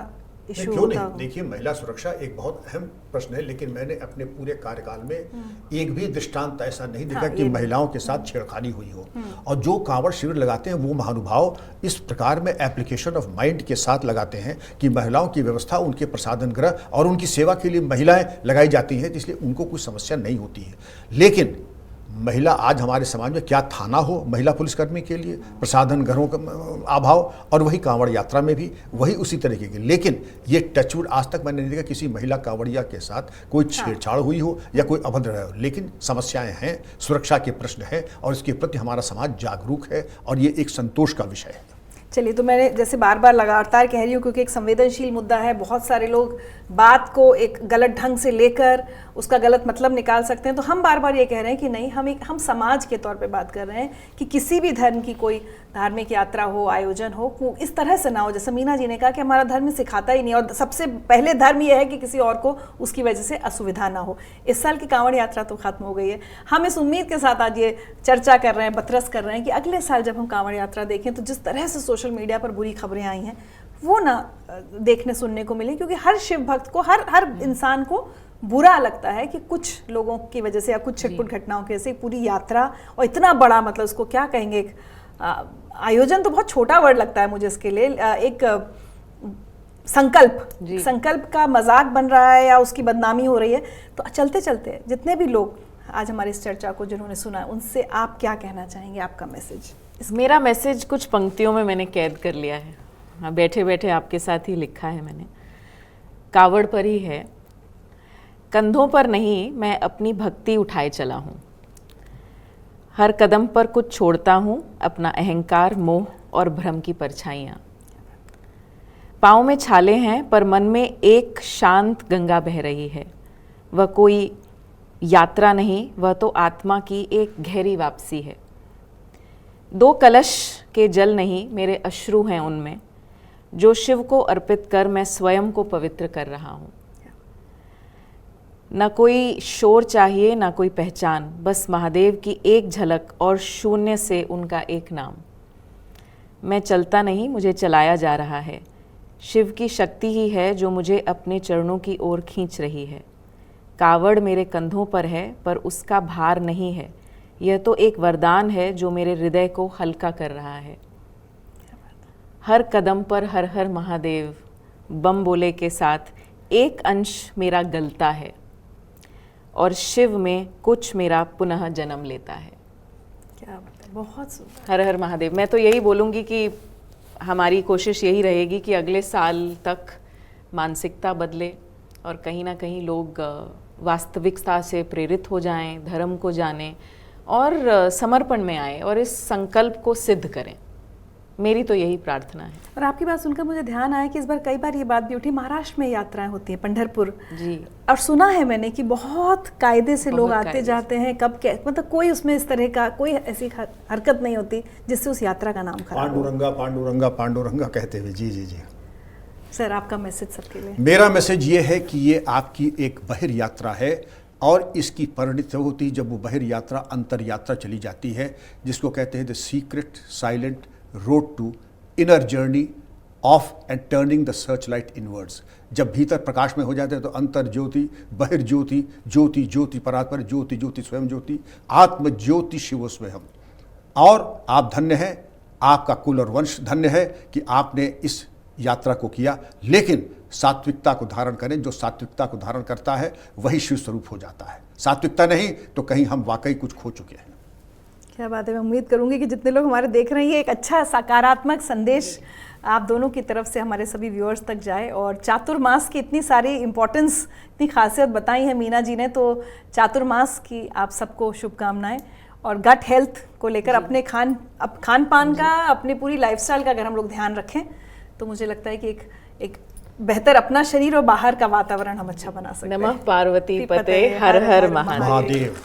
इशू क्यों होता नहीं? देखिए, महिला सुरक्षा एक बहुत अहम प्रश्न है, लेकिन मैंने अपने पूरे कार्यकाल में एक भी दृष्टांत ऐसा नहीं देखा कि महिलाओं के साथ छेड़खानी हुई हो। और जो कांवड़ शिविर लगाते हैं वो महानुभाव इस प्रकार में एप्लीकेशन ऑफ माइंड के साथ लगाते हैं कि महिलाओं की व्यवस्था, उनके प्रसादन गृह और उनकी सेवा के लिए महिलाएं लगाई जाती हैं, इसलिए उनको कोई समस्या नहीं होती है। लेकिन महिला आज हमारे समाज में क्या थाना हो महिला पुलिसकर्मी के लिए, प्रसाधन घरों का अभाव, और वही कांवड़ यात्रा में भी वही उसी तरीके की। लेकिन ये टचवुड आज तक मैंने नहीं देखा किसी महिला कांवड़िया के साथ कोई छेड़छाड़ हुई हो या कोई अभद्र रहा हो। लेकिन समस्याएं हैं, सुरक्षा के प्रश्न है, और इसके प्रति हमारा समाज जागरूक है, और ये एक संतोष का विषय है। चलिए, तो मैंने जैसे बार बार लगातार कह रही हूँ, क्योंकि एक संवेदनशील मुद्दा है, बहुत सारे लोग बात को एक गलत ढंग से लेकर उसका गलत मतलब निकाल सकते हैं, तो हम बार बार ये कह रहे हैं कि नहीं, हम समाज के तौर पे बात कर रहे हैं कि किसी भी धर्म की कोई धार्मिक यात्रा हो, आयोजन हो, इस तरह से ना हो। जैसे मीना जी ने कहा कि हमारा धर्म सिखाता ही नहीं, और सबसे पहले धर्म ये है कि किसी और को उसकी वजह से असुविधा ना हो। इस साल की कांवड़ यात्रा तो खत्म हो गई है, हम इस उम्मीद के साथ आज ये चर्चा कर रहे हैं, बतरस कर रहे हैं कि अगले साल जब हम कांवड़ यात्रा देखें तो जिस तरह से सोशल मीडिया पर बुरी खबरें आई हैं वो ना देखने सुनने को मिले, क्योंकि हर शिव भक्त को, हर इंसान को बुरा लगता है कि कुछ लोगों की वजह से या कुछ छिटपुट घटनाओं की वजह से पूरी यात्रा, और इतना बड़ा, मतलब उसको क्या कहेंगे, आयोजन तो बहुत छोटा वर्ड लगता है मुझे इसके लिए, एक संकल्प का मजाक बन रहा है या उसकी बदनामी हो रही है। तो चलते चलते जितने भी लोग आज हमारी इस चर्चा को जिन्होंने सुना, उनसे आप क्या कहना चाहेंगे, आपका मैसेज? मेरा मैसेज कुछ पंक्तियों में मैंने कैद कर लिया है, हाँ, बैठे बैठे आपके साथ ही लिखा है मैंने। कावड़ पर ही है, कंधों पर नहीं, मैं अपनी भक्ति उठाए चला हूँ। हर कदम पर कुछ छोड़ता हूँ, अपना अहंकार, मोह और भ्रम की परछाइयाँ। पाँव में छाले हैं पर मन में एक शांत गंगा बह रही है। वह कोई यात्रा नहीं, वह तो आत्मा की एक गहरी वापसी है। 2 कलश के जल नहीं, मेरे अश्रु हैं उनमें, जो शिव को अर्पित कर मैं स्वयं को पवित्र कर रहा हूँ। न कोई शोर चाहिए, न कोई पहचान, बस महादेव की एक झलक और शून्य से उनका एक नाम। मैं चलता नहीं, मुझे चलाया जा रहा है। शिव की शक्ति ही है जो मुझे अपने चरणों की ओर खींच रही है। कावड़ मेरे कंधों पर है पर उसका भार नहीं है, यह तो एक वरदान है जो मेरे हृदय को हल्का कर रहा है। हर कदम पर हर हर महादेव बम बोले के साथ एक अंश मेरा गलता है, और शिव में कुछ मेरा पुनः जन्म लेता है। क्या बात है, बहुत सुंदर। हर हर महादेव। मैं तो यही बोलूँगी कि हमारी कोशिश यही रहेगी कि अगले साल तक मानसिकता बदले और कहीं ना कहीं लोग वास्तविकता से प्रेरित हो जाएं, धर्म को जानें और समर्पण में आए और इस संकल्प को सिद्ध करें। मेरी तो यही प्रार्थना है। और आपकी बात सुनकर मुझे ध्यान आया कि इस बार कई बार ये बात भी उठी, महाराष्ट्र में यात्राएं होती हैं, पंढरपुर जी, और सुना है मैंने कि बहुत कायदे से लोग आते जाते हैं, कब क्या, मतलब कोई उसमें इस तरह का कोई ऐसी हरकत नहीं होती जिससे उस यात्रा का नाम खराब हो। पांडुरंगा पांडुरंगा पांडुरंगा कहते हुए। जी जी जी सर, आपका मैसेज सबके लिए? मेरा मैसेज ये है कि ये आपकी एक बहिर यात्रा है, और इसकी परिणति होती जब वो बहिर यात्रा अंतर यात्रा चली जाती है, जिसको कहते हैं the secret silent road to inner journey of and turning the search light inwards. जब भीतर प्रकाश में हो जाते हैं तो अंतर ज्योति, बहिर्ज्योति, ज्योति ज्योति परात्पर, ज्योति ज्योति स्वयं ज्योति, आत्म ज्योति शिवो स्वयं। और आप धन्य हैं, आपका कुल और वंश धन्य है कि आपने इस यात्रा को किया। लेकिन सात्विकता को धारण करें, जो सात्विकता को धारण करता है वही शिव स्वरूप हो जाता है। सात्विकता नहीं तो कहीं हम वाकई कुछ खो चुके हैं। क्या बात है। मैं उम्मीद करूंगी कि जितने लोग हमारे देख रहे हैं ये एक अच्छा सकारात्मक संदेश आप दोनों की तरफ से हमारे सभी व्यूअर्स तक जाए। और चातुर्मास की इतनी सारी इंपॉर्टेंस, इतनी खासियत बताई है मीना जी ने, तो चातुर्मास की आप सबको शुभकामनाएं। और गट हेल्थ को लेकर अपने खान पान का, अपनी पूरी लाइफस्टाइल का अगर हम लोग ध्यान रखें तो मुझे लगता है कि एक बेहतर अपना शरीर और बाहर का वातावरण हम अच्छा बना सकते हैं। नमः पार्वती पते, हर हर महादेव।